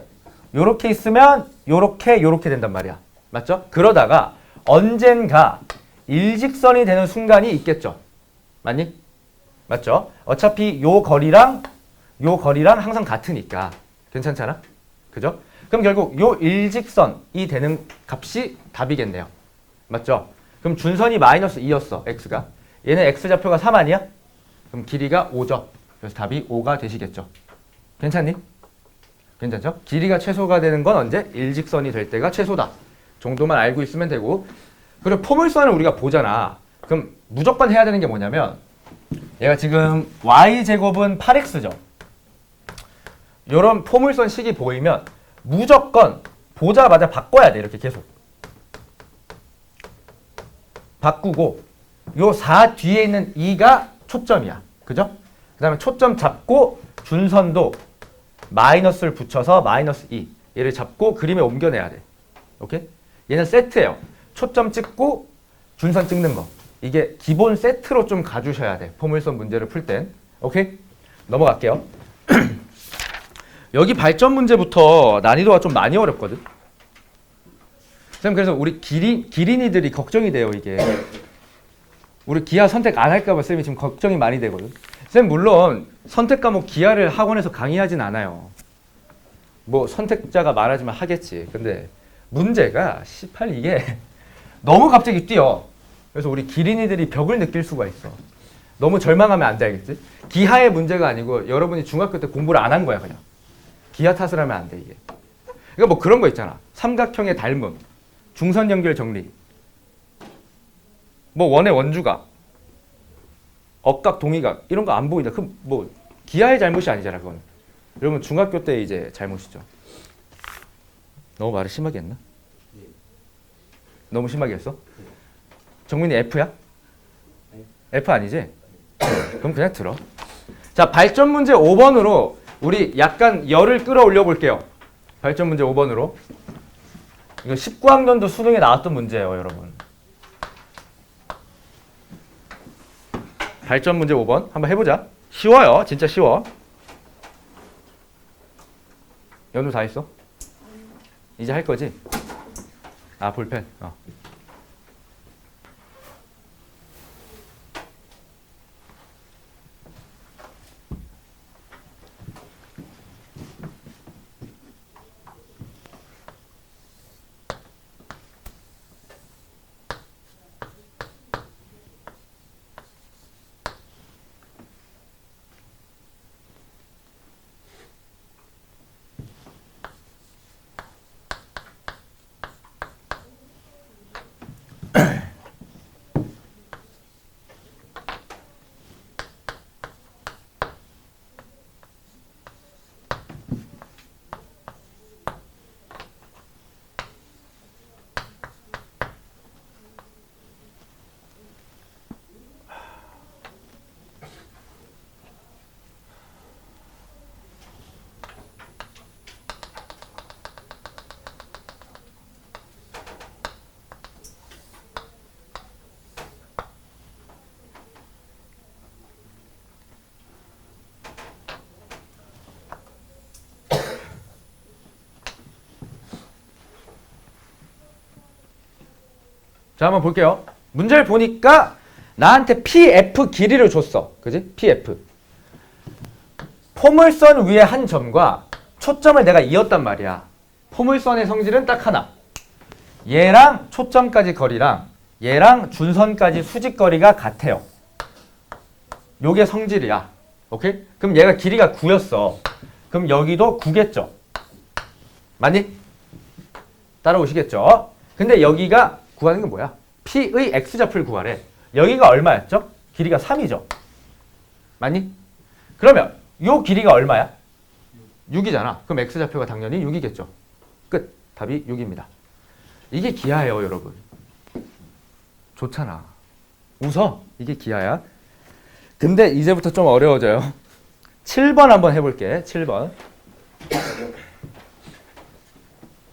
[SPEAKER 1] 요렇게 있으면 요렇게 된단 말이야. 맞죠? 그러다가 언젠가 일직선이 되는 순간이 있겠죠. 맞니? 맞죠? 어차피 요 거리랑 항상 같으니까 괜찮잖아? 그죠? 그럼 결국 요 일직선이 되는 값이 답이겠네요. 맞죠? 그럼 준선이 마이너스 2였어. x가. 얘는 x좌표가 3 아니야? 그럼 길이가 5죠. 그래서 답이 5가 되시겠죠. 괜찮니? 괜찮죠? 길이가 최소가 되는 건 언제? 일직선이 될 때가 최소다. 정도만 알고 있으면 되고. 그리고 포물선을 우리가 보잖아. 그럼 무조건 해야 되는 게 뭐냐면 얘가 지금 y제곱은 8x죠. 요런 포물선 식이 보이면 무조건 보자마자 바꿔야 돼. 이렇게 계속. 바꾸고 요 4 뒤에 있는 2가 초점이야. 그죠? 그 다음에 초점 잡고 준선도 마이너스를 붙여서 마이너스 2 얘를 잡고 그림에 옮겨내야 돼. 오케이? 얘는 세트예요. 초점 찍고 준선 찍는 거. 이게 기본 세트로 좀 가주셔야 돼. 포물선 문제를 풀 땐. 오케이? 넘어갈게요. 여기 발전 문제부터 난이도가 좀 많이 어렵거든. 쌤 그래서 우리 기린이들이 걱정이 돼요. 이게 우리 기하 선택 안 할까 봐 쌤이 지금 걱정이 많이 되거든. 쌤 물론 선택 과목 기하를 학원에서 강의하진 않아요. 뭐 선택자가 말하지만 하겠지. 근데 문제가 18 이게 너무 갑자기 뛰어. 그래서 우리 기린이들이 벽을 느낄 수가 있어. 너무 절망하면 안 돼, 알겠지? 기하의 문제가 아니고 여러분이 중학교 때 공부를 안 한 거야 그냥. 기하 탓을 하면 안 돼 이게. 그러니까 뭐 그런 거 있잖아. 삼각형의 닮음, 중선 연결 정리, 뭐 원의 원주각, 억각 동의각 이런 거 안 보인다. 그럼 뭐 기하의 잘못이 아니잖아 그건. 여러분 중학교 때 이제 잘못이죠. 너무 말을 심하게 했나? 너무 심하게 했어? 정민이 F야? F 아니지? 그럼 그냥 들어. 자, 발전 문제 5번으로 우리 약간 열을 끌어올려 볼게요. 발전 문제 5번으로. 이거 19학년도 수능에 나왔던 문제예요, 여러분. 발전 문제 5번 한번 해보자. 쉬워요. 진짜 쉬워. 연우 다 했어? 이제 할 거지? 아, 볼펜. 자, 한번 볼게요. 문제를 보니까 나한테 PF 길이를 줬어. 그지? PF. 포물선 위에 한 점과 초점을 내가 이었단 말이야. 포물선의 성질은 딱 하나. 얘랑 초점까지 거리랑 얘랑 준선까지 수직거리가 같아요. 요게 성질이야. 오케이? 그럼 얘가 길이가 9였어. 그럼 여기도 9겠죠? 맞니? 따라오시겠죠? 근데 여기가 구하는 게 뭐야? P의 X좌표를 구하래. 여기가 얼마였죠? 길이가 3이죠. 맞니? 그러면 요 길이가 얼마야? 6이잖아. 그럼 x좌표가 당연히 6이겠죠. 끝. 답이 6입니다. 이게 기하예요, 여러분. 좋잖아. 웃어. 이게 기하야. 근데 이제부터 좀 어려워져요. 7번 한번 해볼게. 7번.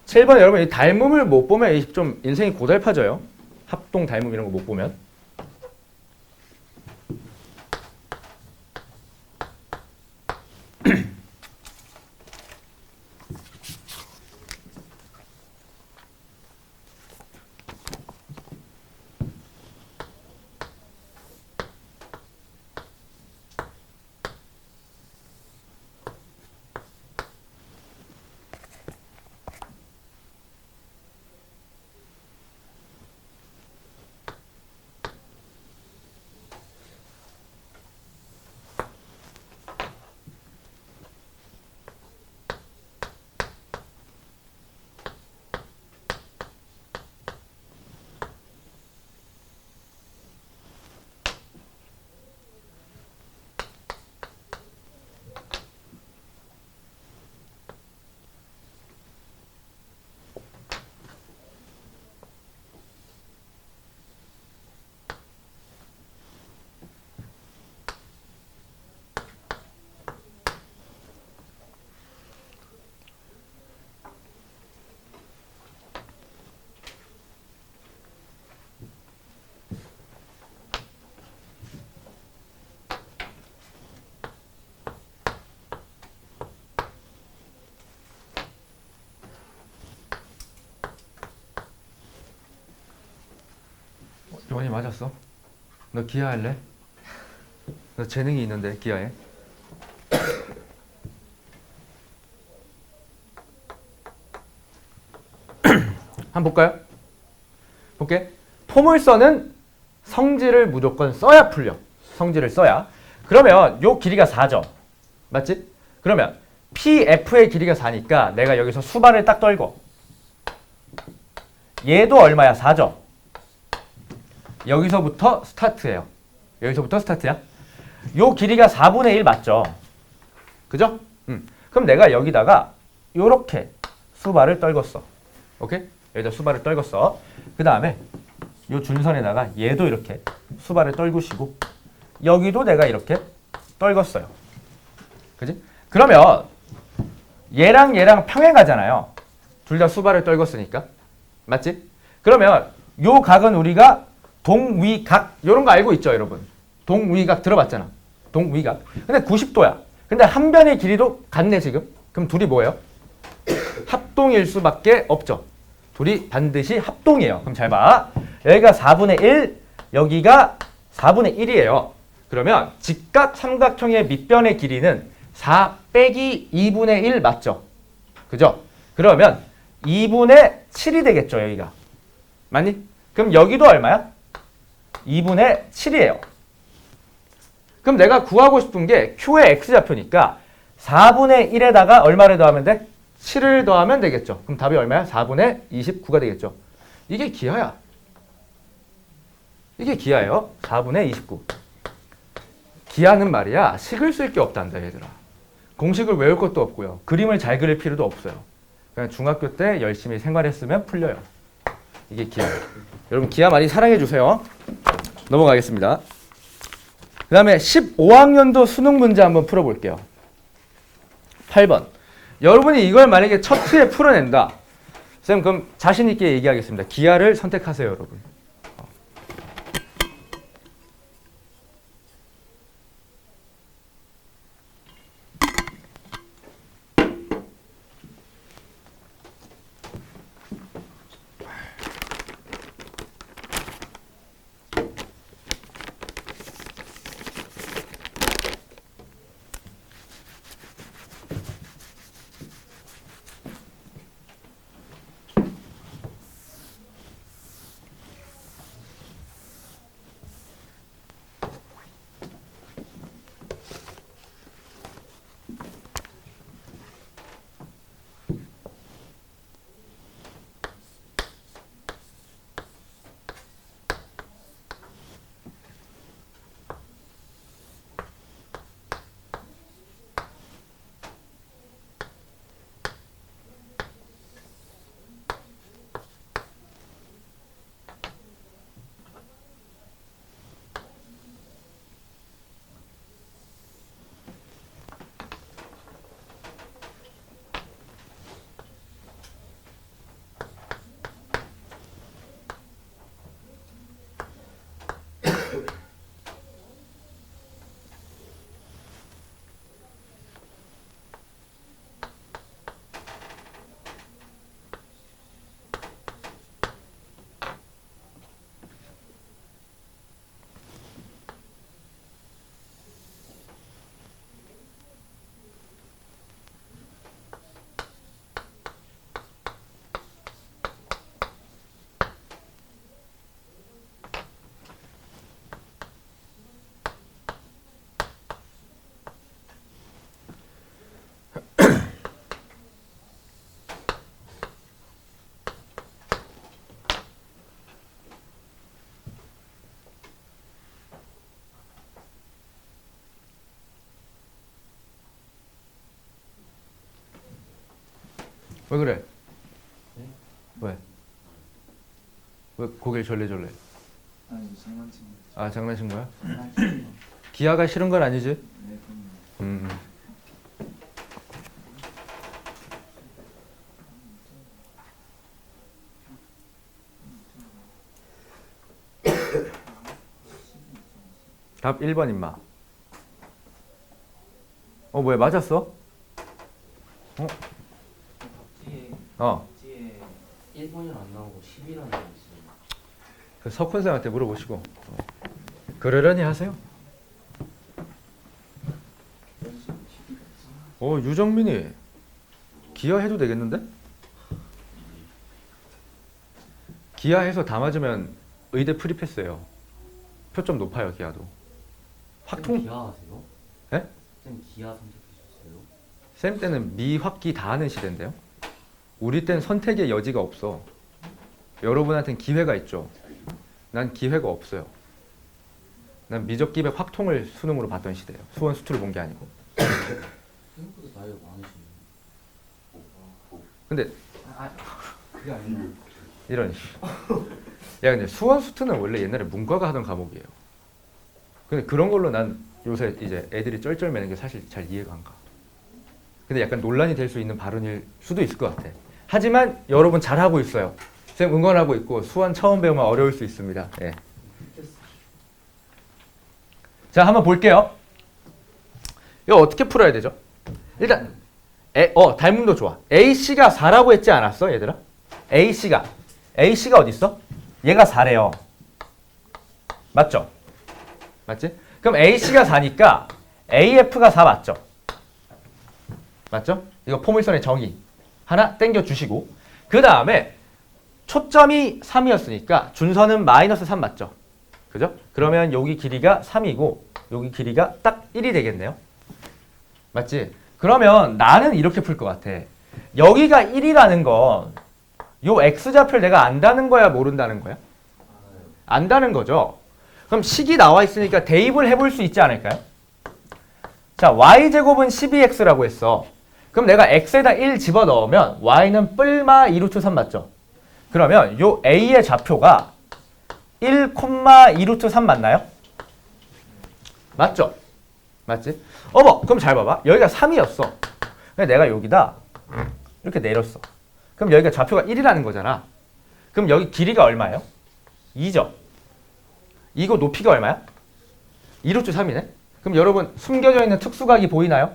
[SPEAKER 1] 7번 여러분 이 닮음을 못 보면 좀 인생이 고달파져요. 합동 닮음 이런 거 못 보면. 요한이 맞았어? 너 기하 할래? 너 재능이 있는데 기하에. 한번 볼까요? 볼게. 포물선은 성질을 무조건 써야 풀려. 성질을 써야. 그러면 요 길이가 4죠. 맞지? 그러면 PF의 길이가 4니까 내가 여기서 수반을 딱 떨고 얘도 얼마야? 4죠. 여기서부터 스타트예요. 여기서부터 스타트야. 요 길이가 4분의 1 맞죠? 그죠? 그럼 내가 여기다가 요렇게 수발을 떨궜어. 오케이? 여기다 수발을 떨궜어. 그 다음에 요 줄선에다가 얘도 이렇게 수발을 떨구시고 여기도 내가 이렇게 떨궜어요. 그지? 그러면 얘랑 얘랑 평행하잖아요. 둘 다 수발을 떨궜으니까. 맞지? 그러면 요 각은 우리가 동위각 요런 거 알고 있죠, 여러분? 동위각 들어봤잖아. 동위각. 근데 90도야. 근데 한 변의 길이도 같네, 지금. 그럼 둘이 뭐예요? 합동일 수밖에 없죠. 둘이 반드시 합동이에요. 그럼 잘 봐. 여기가 4분의 1, 여기가 4분의 1이에요. 그러면 직각 삼각형의 밑변의 길이는 4 빼기 2분의 1 맞죠? 그죠? 그러면 2분의 7이 되겠죠, 여기가. 맞니? 그럼 여기도 얼마야? 2분의 7이에요. 그럼 내가 구하고 싶은 게 Q의 X좌표니까 4분의 1에다가 얼마를 더하면 돼? 7을 더하면 되겠죠. 그럼 답이 얼마야? 4분의 29가 되겠죠. 이게 기하야. 이게 기하예요. 4분의 29. 기하는 말이야. 식을 쓸 게 없단다, 얘들아. 공식을 외울 것도 없고요. 그림을 잘 그릴 필요도 없어요. 그냥 중학교 때 열심히 생활했으면 풀려요. 이게 기하예요. 여러분 기하 많이 사랑해 주세요. 넘어가겠습니다. 그 다음에 15학년도 수능 문제 한번 풀어볼게요. 8번. 여러분이 이걸 만약에 첫 트에 풀어낸다. 쌤 그럼 자신 있게 얘기하겠습니다. 기하를 선택하세요, 여러분. 왜 그래? 왜? 왜 고개를 절레절레?
[SPEAKER 2] 아니 장난친
[SPEAKER 1] 아 장난친 거야?
[SPEAKER 2] 거.
[SPEAKER 1] 기아가 싫은 건 아니지?
[SPEAKER 2] 네, 그럼요.
[SPEAKER 1] 음. 답 1번 임마. 뭐야 맞았어?
[SPEAKER 5] 뒤에
[SPEAKER 1] 어.
[SPEAKER 5] 뒤에 1번이 안 나오고 10이라는 게 있어요.
[SPEAKER 1] 그 석훈 쌤한테 물어보시고 그러려니 하세요. 유정민이 기아 해도 되겠는데? 기아 해서 다 맞으면 의대 프리패스예요. 표점 높아요 기아도. 확통
[SPEAKER 5] 기아 하세요?
[SPEAKER 1] 예?
[SPEAKER 5] 쌤 기아 선택하셨어요?
[SPEAKER 1] 쌤 때는 미확기 다 하는 시대인데요. 우리 땐 선택의 여지가 없어. 여러분한테는 기회가 있죠. 난 기회가 없어요. 난 미적 기백 확통을 수능으로 봤던 시대예요. 수원 수투를 본 게 아니고.
[SPEAKER 5] 생각보다 나이가 많으시네요.
[SPEAKER 1] 근데
[SPEAKER 5] 그게 아니라
[SPEAKER 1] 이런 야 근데 수원 수투는 원래 옛날에 문과가 하던 과목이에요. 근데 그런 걸로 난 요새 이제 애들이 쩔쩔매는 게 사실 잘 이해가 안 가. 근데 약간 논란이 될 수 있는 발언일 수도 있을 것 같아. 하지만 여러분 잘하고 있어요. 쌤 응원하고 있고 수원 처음 배우면 어려울 수 있습니다. 예. 자 한번 볼게요. 이거 어떻게 풀어야 되죠? 일단 닮음도 좋아. A씨가 4라고 했지 않았어 얘들아? A씨가 어디 있어? 얘가 4래요. 맞죠? 맞지? 그럼 A씨가 4니까 AF가 4 맞죠? 맞죠? 이거 포물선의 정의 하나 땡겨 주시고 그 다음에 초점이 3이었으니까 준선은 마이너스 3 맞죠? 그죠? 그러면 여기 길이가 3이고 여기 길이가 딱 1이 되겠네요. 맞지? 그러면 나는 이렇게 풀 것 같아. 여기가 1이라는 건 요 x좌표를 내가 안다는 거야 모른다는 거야? 안다는 거죠. 그럼 식이 나와 있으니까 대입을 해볼 수 있지 않을까요? 자, y제곱은 12x라고 했어. 그럼 내가 x에다 1 집어넣으면 y는 뿔마 2루트 3 맞죠? 그러면 요 a의 좌표가 1, 2루트 3 맞나요? 맞죠? 맞지? 그럼 잘 봐봐. 여기가 3이었어. 내가 여기다 이렇게 내렸어. 그럼 여기가 좌표가 1이라는 거잖아. 그럼 여기 길이가 얼마예요? 2죠. 이거 높이가 얼마야? 2루트 3이네. 그럼 여러분 숨겨져 있는 특수각이 보이나요?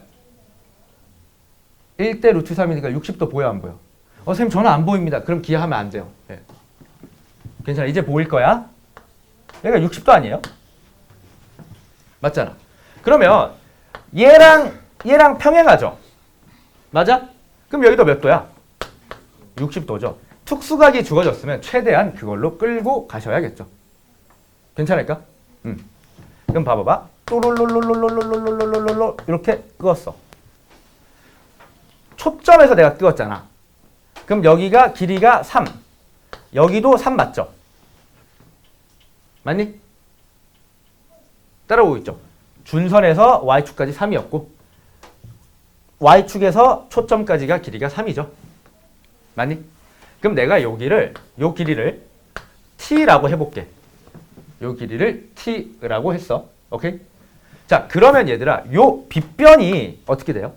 [SPEAKER 1] 1대 루트 3이니까 60도 보여 안 보여? 선생님 저는 안 보입니다. 그럼 기하하면 안 돼요. 예. 괜찮아. 이제 보일 거야. 여기가 60도 아니에요? 맞잖아. 그러면 얘랑 평행하죠? 맞아? 그럼 여기도 몇 도야? 60도죠. 특수각이 주어졌으면 최대한 그걸로 끌고 가셔야겠죠. 괜찮을까? 그럼 봐봐봐. 또롤롤롤롤롤롤롤롤롤 이렇게 끄었어. 초점에서 내가 끄었잖아. 그럼 여기가 길이가 3. 여기도 3 맞죠? 맞니? 따라오고 있죠. 준선에서 y축까지 3이었고 y축에서 초점까지가 길이가 3이죠. 맞니? 그럼 내가 요 길이를 t라고 해볼게. 요 길이를 t라고 했어. 오케이? 자, 그러면 얘들아, 요 빗변이 어떻게 돼요?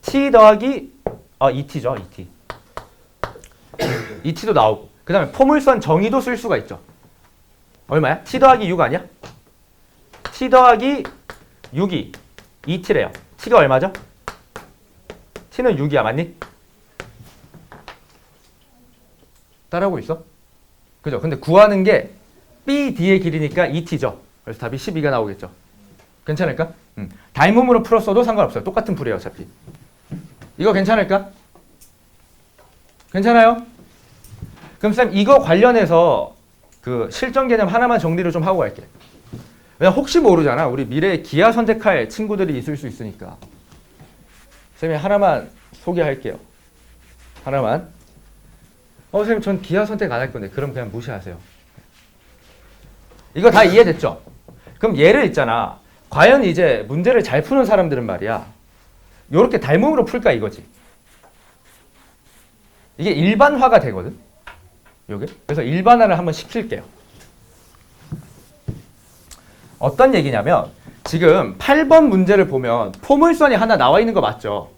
[SPEAKER 1] t 더하기 2t죠, 2t. 2t도 나오고. 그 다음에 포물선 정의도 쓸 수가 있죠. 얼마야? t 더하기 6 아니야? t 더하기 6이 2t래요. t가 얼마죠? t는 6이야, 맞니? 따라하고 있어? 그죠? 근데 구하는 게 BD의 길이니까 2t죠. 그래서 답이 12가 나오겠죠. 괜찮을까? 닮음으로 풀었어도 상관없어요. 똑같은 풀이에요, 어차피. 이거 괜찮을까? 괜찮아요? 그럼 쌤 이거 관련해서 그 실전 개념 하나만 정리를 좀 하고 갈게. 왜냐면 혹시 모르잖아. 우리 미래에 기하 선택할 친구들이 있을 수 있으니까. 쌤이 하나만 소개할게요. 하나만. 선생님 전 기하 선택 안 할 건데 그럼 그냥 무시하세요. 이거 다 이해됐죠? 그럼 얘를 있잖아. 과연 이제 문제를 잘 푸는 사람들은 말이야. 요렇게 닮음으로 풀까 이거지. 이게 일반화가 되거든. 요게. 그래서 일반화를 한번 시킬게요. 어떤 얘기냐면 지금 8번 문제를 보면 포물선이 하나 나와 있는 거 맞죠?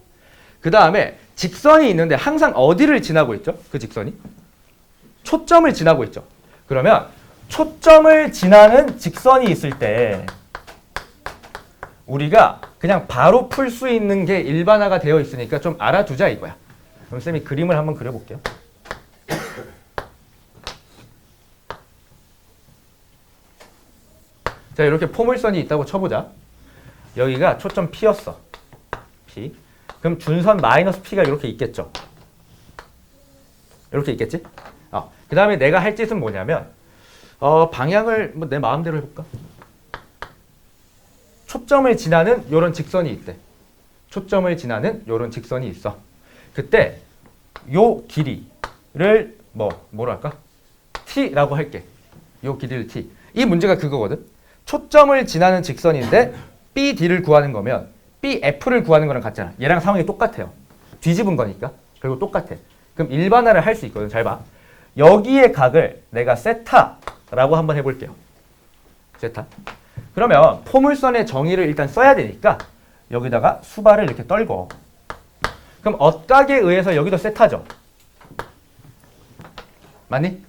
[SPEAKER 1] 그 다음에 직선이 있는데 항상 어디를 지나고 있죠? 그 직선이? 초점을 지나고 있죠. 그러면 초점을 지나는 직선이 있을 때 우리가 그냥 바로 풀 수 있는 게 일반화가 되어 있으니까 좀 알아두자 이거야. 그럼 쌤이 그림을 한번 그려볼게요. 자, 이렇게 포물선이 있다고 쳐보자. 여기가 초점 P였어. P. 그럼 준선 마이너스 P가 이렇게 있겠죠. 이렇게 있겠지? 그 다음에 내가 할 짓은 뭐냐면 방향을 뭐 내 마음대로 해볼까? 초점을 지나는 이런 직선이 있대. 초점을 지나는 이런 직선이 있어. 그때 요 길이를 뭐로 할까? T라고 할게. 요 길이를 T. 이 문제가 그거거든. 초점을 지나는 직선인데 BD를 구하는 거면 BF를 구하는 거랑 같잖아. 얘랑 상황이 똑같아요. 뒤집은 거니까. 그리고 똑같아. 그럼 일반화를 할 수 있거든. 잘 봐. 여기의 각을 내가 세타라고 한번 해볼게요. 세타. 그러면 포물선의 정의를 일단 써야 되니까 여기다가 수발을 이렇게 떨고 그럼 엇각에 의해서 여기도 세타죠. 맞니?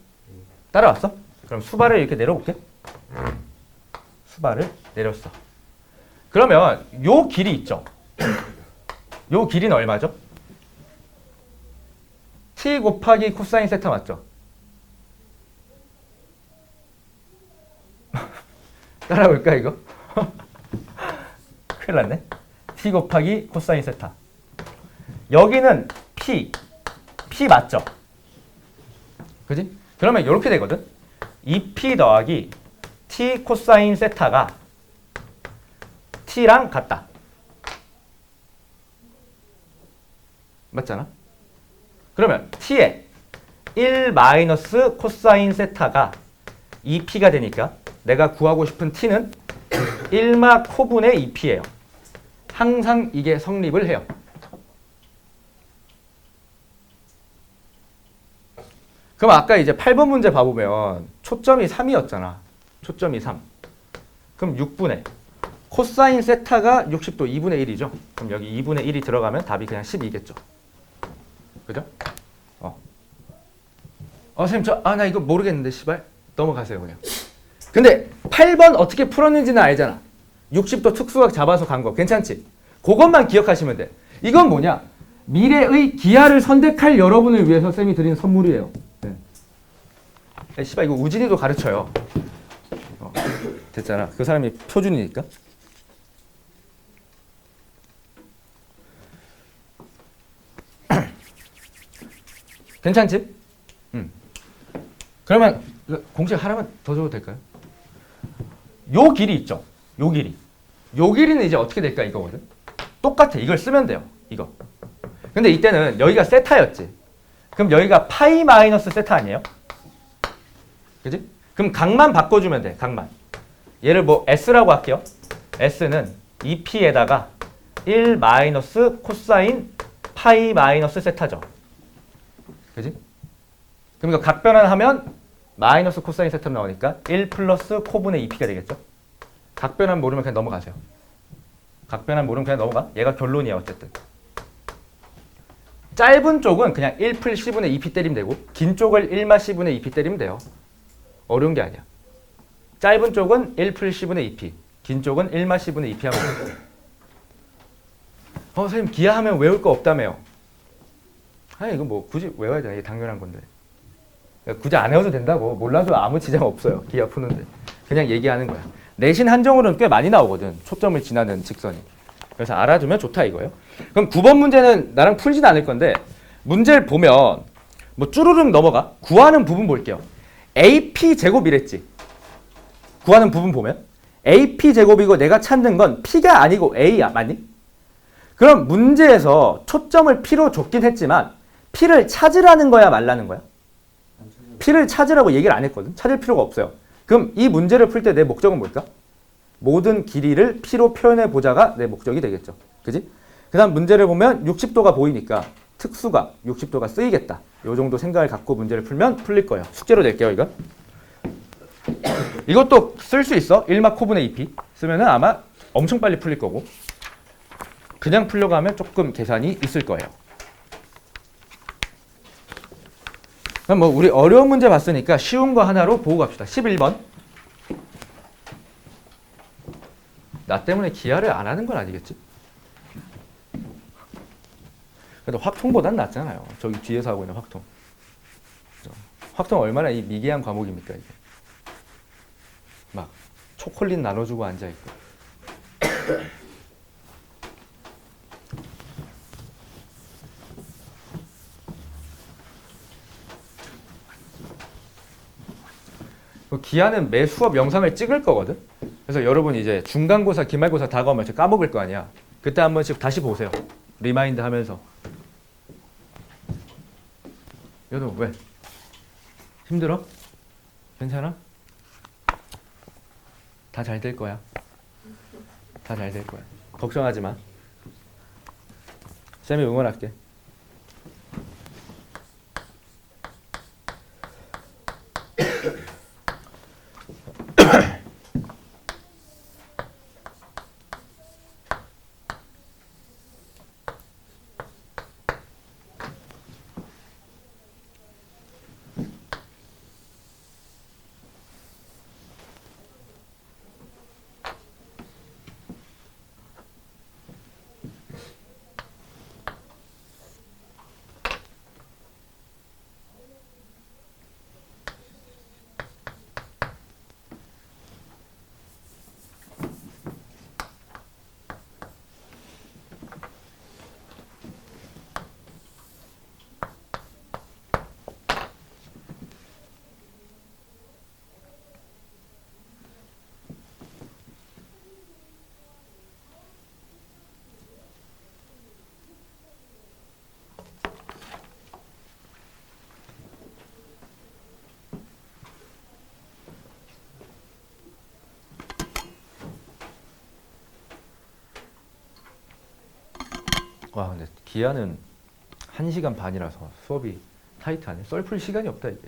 [SPEAKER 1] 따라왔어? 그럼 수발을 이렇게 내려볼게. 수발을 내렸어. 그러면 요 길이 있죠. 요 길이는 얼마죠? t 곱하기 코사인 세타 맞죠? 따라올까 이거? 큰일 났네. t 곱하기 코사인 세타. 여기는 p 맞죠? 그지? 그러면 이렇게 되거든. 2p 더하기 t 코사인 세타가 t랑 같다. 맞잖아? 그러면 t에 1 마이너스 코사인 세타가 2p가 되니까 내가 구하고 싶은 t는 1마 코분의 2p예요. 항상 이게 성립을 해요. 그럼 아까 이제 8번 문제 봐보면 초점이 3이었잖아. 초점이 3. 그럼 6분의 코사인 세타가 60도 2분의 1이죠. 그럼 여기 2분의 1이 들어가면 답이 그냥 12겠죠. 그죠? 선생님 나 이거 모르겠는데 시발 넘어가세요 그냥. 근데 8번 어떻게 풀었는지는 알잖아. 60도 특수각 잡아서 간 거 괜찮지? 그것만 기억하시면 돼. 이건 뭐냐? 미래의 기하를 선택할 여러분을 위해서 쌤이 드린 선물이에요. 네. 시발 이거 우진이도 가르쳐요. 됐잖아. 그 사람이 표준이니까. 괜찮지? 그러면 공식 하나만 더 줘도 될까요? 요 길이 있죠. 요 길이. 요 길이는 이제 어떻게 될까 이거거든. 똑같아. 이걸 쓰면 돼요. 이거. 근데 이때는 여기가 세타였지. 그럼 여기가 파이 마이너스 세타 아니에요? 그지? 그럼 각만 바꿔주면 돼. 각만. 얘를 뭐 S라고 할게요. S는 2P에다가 1 마이너스 코사인 파이 마이너스 세타죠. 그지? 그럼 이거 각변환하면 마이너스 코사인 세타 나오니까 1 플러스 코분의 2P가 되겠죠? 각변환 모르면 그냥 넘어가세요. 각변환 모르면 그냥 넘어가. 얘가 결론이야 어쨌든. 짧은 쪽은 그냥 1 풀 C분의 2P 때리면 되고 긴 쪽을 1마 C분의 2P 때리면 돼요. 어려운 게 아니야. 짧은 쪽은 1 풀 C분의 2P, 긴 쪽은 1마 C분의 2P 하면 돼. 선생님 기하하면 외울 거 없다며요. 아니 이거 뭐 굳이 외워야 되나? 이게 당연한 건데. 굳이 안 외워도 된다고. 몰라도 아무 지장 없어요. 기하 푸는데. 그냥 얘기하는 거야. 내신 한정으로는 꽤 많이 나오거든. 초점을 지나는 직선이. 그래서 알아두면 좋다 이거예요. 그럼 9번 문제는 나랑 풀진 않을 건데 문제를 보면 뭐 쭈루룩 넘어가. 구하는 부분 볼게요. AP 제곱이랬지. 구하는 부분 보면 AP 제곱이고 내가 찾는 건 P가 아니고 A야. 맞니? 그럼 문제에서 초점을 P로 줬긴 했지만 P를 찾으라는 거야 말라는 거야? P를 찾으라고 얘기를 안 했거든. 찾을 필요가 없어요. 그럼 이 문제를 풀 때 내 목적은 뭘까? 모든 길이를 P로 표현해 보자가 내 목적이 되겠죠. 그지? 그 다음 문제를 보면 60도가 보이니까 특수가 60도가 쓰이겠다. 요 정도 생각을 갖고 문제를 풀면 풀릴 거예요. 숙제로 낼게요, 이거. 이것도 쓸 수 있어. 1마 코분의 2p 쓰면은 아마 엄청 빨리 풀릴 거고, 그냥 풀려고 하면 조금 계산이 있을 거예요. 그럼 뭐 우리 어려운 문제 봤으니까 쉬운 거 하나로 보고 갑시다. 11번. 나 때문에 기하를 안 하는 건 아니겠지? 그래도 확통보단 낫잖아요. 저기 뒤에서 하고 있는 확통. 확통 얼마나 이 미개한 과목입니까, 이게. 막 초콜릿 나눠주고 앉아있고. 기하는 매 수업 영상을 찍을 거거든. 그래서 여러분 이제 중간고사, 기말고사 다가오면 이제 까먹을 거 아니야. 그때 한 번씩 다시 보세요. 리마인드 하면서. 여러분 왜? 힘들어? 괜찮아? 다 잘 될 거야. 다 잘 될 거야. 걱정하지 마. 쌤이 응원할게. 와, 근데 기하는 1시간 반이라서 수업이 타이트하네. 썰 풀 시간이 없다, 이게.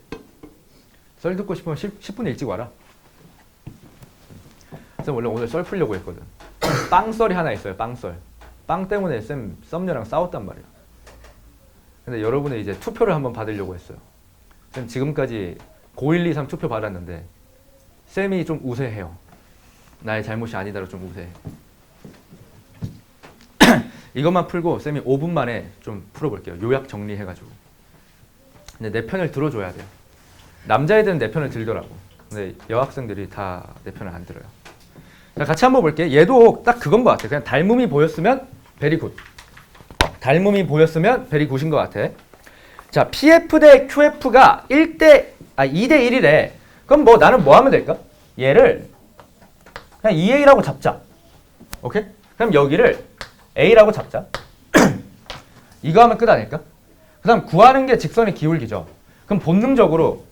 [SPEAKER 1] 썰 듣고 싶으면 10분 일찍 와라. 쌤 원래 오늘 썰 풀려고 했거든. 빵썰이 하나 있어요, 빵썰. 빵 때문에 쌤 썸녀랑 싸웠단 말이야. 근데 여러분의 이제 투표를 한번 받으려고 했어요. 쌤 지금까지 고1, 2, 3 투표 받았는데 쌤이 좀 우세해요. 나의 잘못이 아니다로 좀 우세해. 이것만 풀고 쌤이 5분 만에 좀 풀어볼게요. 요약 정리해가지고. 근데 내 편을 들어줘야 돼요. 남자애들은 내 편을 들더라고. 근데 여학생들이 다 내 편을 안 들어요. 자, 같이 한번 볼게요. 얘도 딱 그건 것 같아. 그냥 닮음이 보였으면 베리 굿. 닮음이 보였으면 베리 굿인 것 같아. 자, PF 대 QF가 2대 1이래. 그럼 뭐 나는 뭐 하면 될까? 얘를 그냥 2A라고 잡자. 오케이? 그럼 여기를 A라고 잡자. 이거 하면 끝 아닐까? 그 다음 구하는 게 직선의 기울기죠. 그럼 본능적으로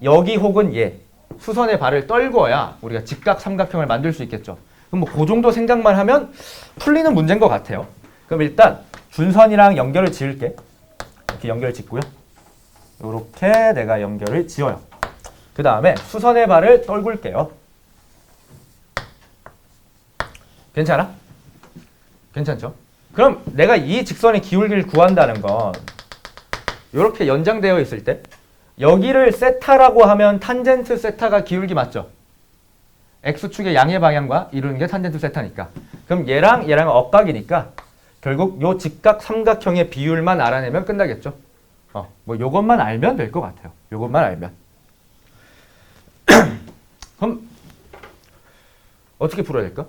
[SPEAKER 1] 여기 혹은 얘 수선의 발을 떨궈야 우리가 직각 삼각형을 만들 수 있겠죠. 그럼 뭐 그 정도 생각만 하면 풀리는 문제인 것 같아요. 그럼 일단 준선이랑 연결을 지을게. 이렇게 연결 짓고요. 이렇게 내가 연결을 지어요. 그 다음에 수선의 발을 떨굴게요. 괜찮아? 괜찮죠? 그럼 내가 이 직선의 기울기를 구한다는 건 이렇게 연장되어 있을 때 여기를 세타라고 하면 탄젠트 세타가 기울기 맞죠? X축의 양의 방향과 이루는 게 탄젠트 세타니까. 그럼 얘랑 얘랑은 엇각이니까 결국 요 직각 삼각형의 비율만 알아내면 끝나겠죠? 뭐 요것만 알면 될 것 같아요. 요것만 알면. 그럼 어떻게 풀어야 될까?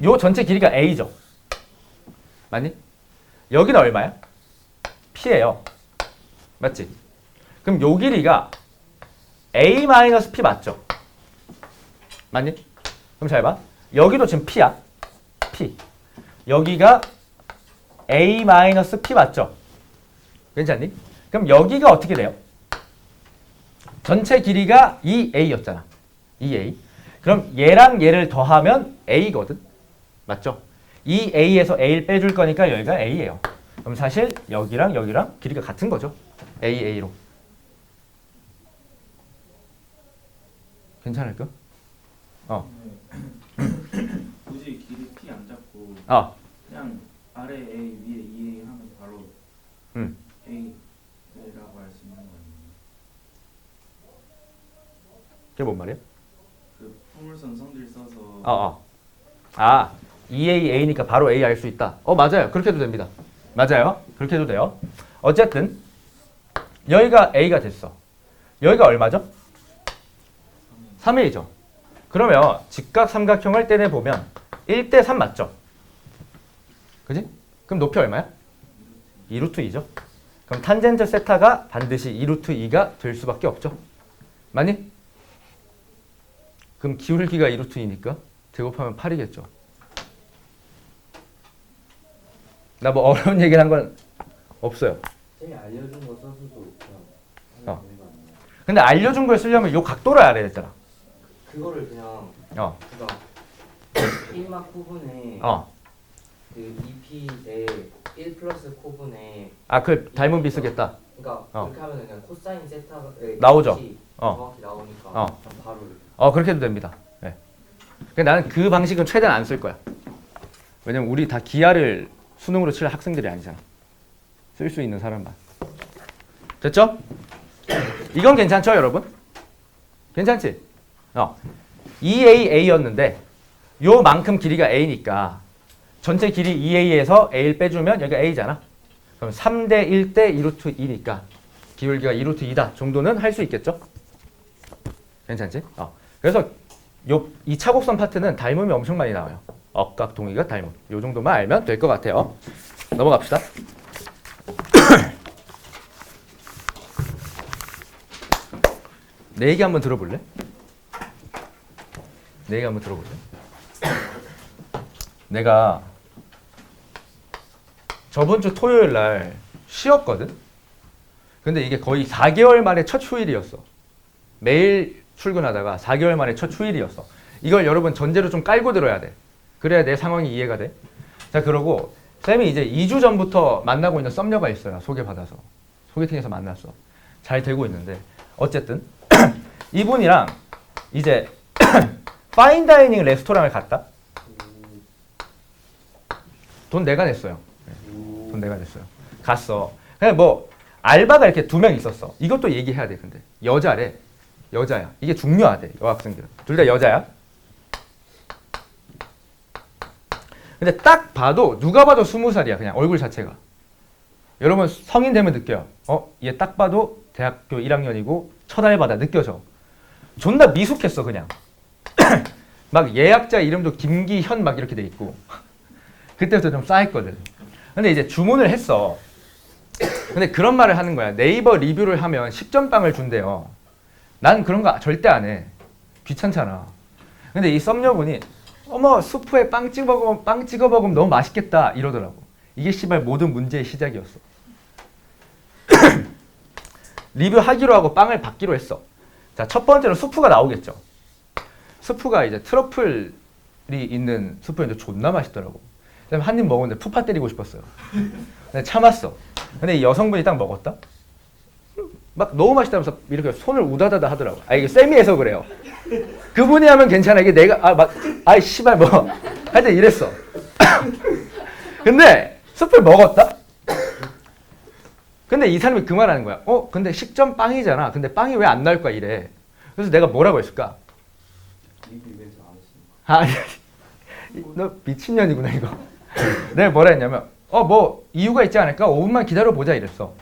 [SPEAKER 1] 요 전체 길이가 A죠. 맞니? 여기는 얼마야? P예요. 맞지? 그럼 요 길이가 A-P 맞죠? 맞니? 그럼 잘 봐. 여기도 지금 P야. P. 여기가 A-P 맞죠? 괜찮니? 그럼 여기가 어떻게 돼요? 전체 길이가 2A였잖아. 2A. 그럼 얘랑 얘를 더하면 A거든. 맞죠? 이 A에서 A를 빼줄 거니까 여기가 A예요. 그럼 사실 여기랑 여기랑 길이가 같은 거죠. AA로. 괜찮을까?
[SPEAKER 2] 굳이 길이 P 안 잡고 그냥 아래 A 위에 2A 하면 바로 A라고 할 수 있는 거 아니에요?
[SPEAKER 1] 그게 뭔 말이야?
[SPEAKER 2] 그 포물선 성질 써서
[SPEAKER 1] 2AA니까 바로 A 알 수 있다. 맞아요. 그렇게 해도 됩니다. 맞아요. 그렇게 해도 돼요. 어쨌든 여기가 A가 됐어. 여기가 얼마죠? 3A죠. 그러면 직각 삼각형을 떼내보면 1대 3 맞죠? 그지? 그럼 높이 얼마야? 2루트 2죠. 그럼 탄젠트 세타가 반드시 2루트 2가 될 수밖에 없죠. 맞니? 그럼 기울기가 2루트 2니까 제곱하면 8이겠죠. 나 뭐 어려운 얘기를 한 건 없어요.
[SPEAKER 5] 쌤이 알려준 거 써서도 그냥
[SPEAKER 1] 어.
[SPEAKER 5] 하면 되는 거 아니에요?
[SPEAKER 1] 근데 알려준 걸 쓰려면 요 각도를 알아야 되잖아.
[SPEAKER 5] 그거를 그냥 그러니까 1막 코분에 그 2p 대 1 플러스 코분에
[SPEAKER 1] 그 닮은 비 쓰겠다.
[SPEAKER 5] 그러니까 그렇게 하면 그냥 코사인 세타가
[SPEAKER 1] 나오죠.
[SPEAKER 5] 정확히 나오니까 그냥 바로 이렇게.
[SPEAKER 1] 그렇게 해도 됩니다. 네. 근데 나는 그 방식은 최대한 안 쓸 거야. 왜냐면 우리 다 기하를 수능으로 칠 학생들이 아니잖아. 쓸 수 있는 사람만. 됐죠? 이건 괜찮죠, 여러분? 괜찮지? 2AA였는데 요만큼 길이가 A니까 전체 길이 2A에서 A를 빼주면 여기가 A잖아. 그럼 3대 1대 2루트 2니까 기울기가 2루트 2다 정도는 할 수 있겠죠? 괜찮지? 그래서 이 차곡선 파트는 닮음이 엄청 많이 나와요. 억각, 동의각, 닮음. 요 정도만 알면 될 것 같아요. 넘어갑시다. 내 얘기 한번 들어볼래? 내 얘기 한번 들어볼래? 내가 저번 주 토요일 날 쉬었거든? 근데 이게 거의 4개월 만에 첫 휴일이었어. 매일 출근하다가 4개월 만에 첫 휴일이었어. 이걸 여러분 전제로 좀 깔고 들어야 돼. 그래야 내 상황이 이해가 돼. 자, 그러고 쌤이 이제 2주 전부터 만나고 있는 썸녀가 있어요. 소개받아서. 소개팅에서 만났어. 잘 되고 있는데 어쨌든 이분이랑 이제 파인다이닝 레스토랑을 갔다. 돈 내가 냈어요. 돈 내가 냈어요. 갔어. 그냥 뭐 알바가 이렇게 2명 있었어. 이것도 얘기해야 돼. 근데 여자래. 여자야. 이게 중요하대. 여학생들은. 둘 다 여자야. 근데 딱 봐도 누가 봐도 20살이야. 그냥 얼굴 자체가. 여러분 성인 되면 느껴요. 얘 딱 봐도 대학교 1학년이고 첫 알바다 느껴져. 존나 미숙했어 그냥. 막 예약자 이름도 김기현 막 이렇게 돼 있고. 그때부터 좀 싸했거든. 근데 이제 주문을 했어. 근데 그런 말을 하는 거야. 네이버 리뷰를 하면 10점 빵을 준대요. 난 그런 거 절대 안 해. 귀찮잖아. 근데 이 썸녀분이 어머 수프에 빵 찍어 먹으면 너무 맛있겠다 이러더라고. 이게 씨발 모든 문제의 시작이었어. 리뷰하기로 하고 빵을 받기로 했어. 자, 첫 번째로 수프가 나오겠죠. 수프가 이제 트러플이 있는 수프인데 존나 맛있더라고. 그다음에 한 입 먹었는데 푸파 때리고 싶었어요. 근데 참았어. 근데 이 여성분이 딱 먹었다. 막 너무 맛있다면서 이렇게 손을 우다다다 하더라고. 이게 쌤이해서 그래요. 그분이 하면 괜찮아. 이게 내가 씨발 뭐 하여튼 이랬어. 근데 숲을 먹었다. 근데 이 사람이 그 말하는 거야. 근데 식전 빵이잖아. 근데 빵이 왜 안 나올 거야 이래. 그래서 내가 뭐라고 했을까?
[SPEAKER 5] 리뷰 이벤트 안 했으니까.
[SPEAKER 1] 너 미친년이구나 이거. 내가 뭐라 했냐면 뭐 이유가 있지 않을까? 5분만 기다려보자 이랬어.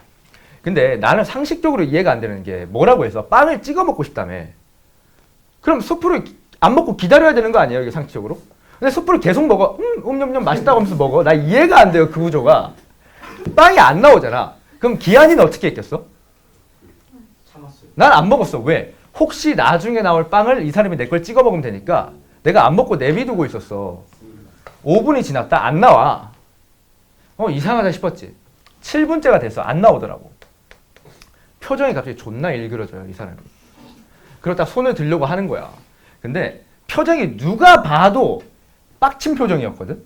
[SPEAKER 1] 근데 나는 상식적으로 이해가 안 되는 게 뭐라고 해서 빵을 찍어 먹고 싶다며. 그럼 수프를 안 먹고 기다려야 되는 거 아니에요 이게 상식적으로? 근데 수프를 계속 먹어. 음냠냠 맛있다고 하면서 먹어. 나 이해가 안 돼요 그 구조가. 빵이 안 나오잖아. 그럼 기한이는 어떻게 했겠어?
[SPEAKER 5] 참았어요.
[SPEAKER 1] 난 안 먹었어. 왜? 혹시 나중에 나올 빵을 이 사람이 내 걸 찍어 먹으면 되니까 내가 안 먹고 내비두고 있었어. 5분이 지났다. 안 나와. 이상하다 싶었지. 7분째가 됐어. 안 나오더라고. 표정이 갑자기 존나 일그러져요 이 사람이. 그러다 손을 들려고 하는 거야. 근데 표정이 누가 봐도 빡친 표정이었거든.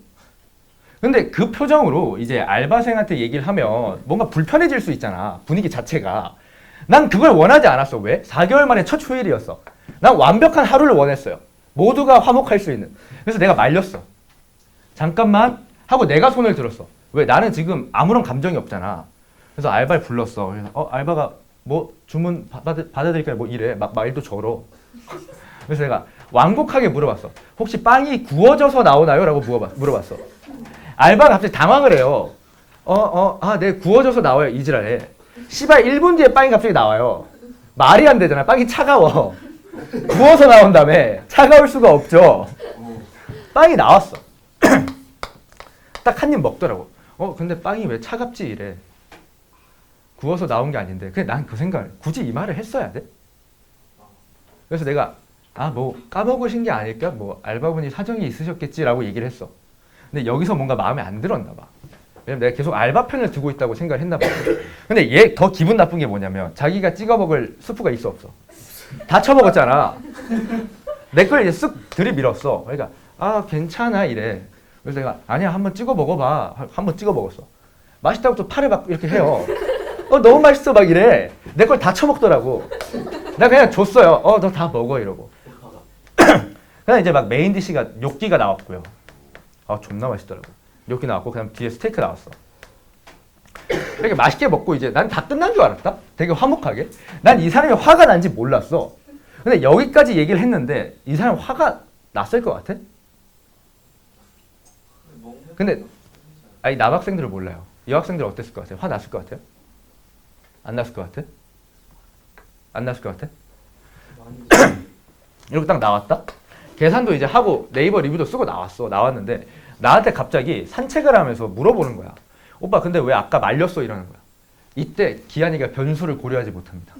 [SPEAKER 1] 근데 그 표정으로 이제 알바생한테 얘기를 하면 뭔가 불편해질 수 있잖아. 분위기 자체가. 난 그걸 원하지 않았어. 왜? 4개월 만에 첫 휴일이었어. 난 완벽한 하루를 원했어요. 모두가 화목할 수 있는. 그래서 내가 말렸어. 잠깐만 하고 내가 손을 들었어. 왜? 나는 지금 아무런 감정이 없잖아. 그래서 알바를 불렀어. 그래서 알바가 뭐 주문 받아드릴까요? 뭐 이래. 막 말도 절어. 그래서 내가 완곡하게 물어봤어. 혹시 빵이 구워져서 나오나요? 라고 물어봤어. 알바가 갑자기 당황을 해요. 네, 구워져서 나와요. 이지랄해. 씨발 1분 뒤에 빵이 갑자기 나와요. 말이 안 되잖아. 빵이 차가워. 구워서 나온다며. 차가울 수가 없죠. 빵이 나왔어. 딱 한 입 먹더라고. 근데 빵이 왜 차갑지? 이래. 구워서 나온 게 아닌데. 근데 난 그 생각을 굳이 이 말을 했어야 돼? 그래서 내가 뭐 까먹으신 게 아닐까? 뭐 알바분이 사정이 있으셨겠지라고 얘기를 했어. 근데 여기서 뭔가 마음에 안 들었나 봐. 왜냐면 내가 계속 알바 편을 두고 있다고 생각을 했나 봐. 근데 얘 더 기분 나쁜 게 뭐냐면 자기가 찍어 먹을 스프가 있어 없어? 다 쳐먹었잖아. 내 걸 이제 쓱 들이밀었어. 그러니까 괜찮아 이래. 그래서 내가 아니야 한번 찍어 먹어봐. 한번 찍어 먹었어. 맛있다고 또 팔을 막 이렇게 해요. 너무 맛있어 막 이래. 내 걸 다 쳐먹더라고. 나 그냥 줬어요. 너 다 먹어 이러고. 그냥 이제 막 메인 디시가 뇨끼가 나왔고요. 존나 맛있더라고. 뇨끼 나왔고 그다음 뒤에 스테이크 나왔어. 이렇게 맛있게 먹고 이제 난 다 끝난 줄 알았다. 되게 화목하게. 난 이 사람이 화가 난지 몰랐어. 근데 여기까지 얘기를 했는데 이 사람 화가 났을 것 같아? 근데 아니 남학생들을 몰라요. 여학생들 어땠을 것 같아요? 화 났을 것 같아요? 안 났을 것 같아? 안 났을 것 같아? 이렇게 딱 나왔다? 계산도 이제 하고 네이버 리뷰도 쓰고 나왔는데 나한테 갑자기 산책을 하면서 물어보는 거야. 오빠 근데 왜 아까 말렸어? 이러는 거야. 이때 기한이가 변수를 고려하지 못합니다.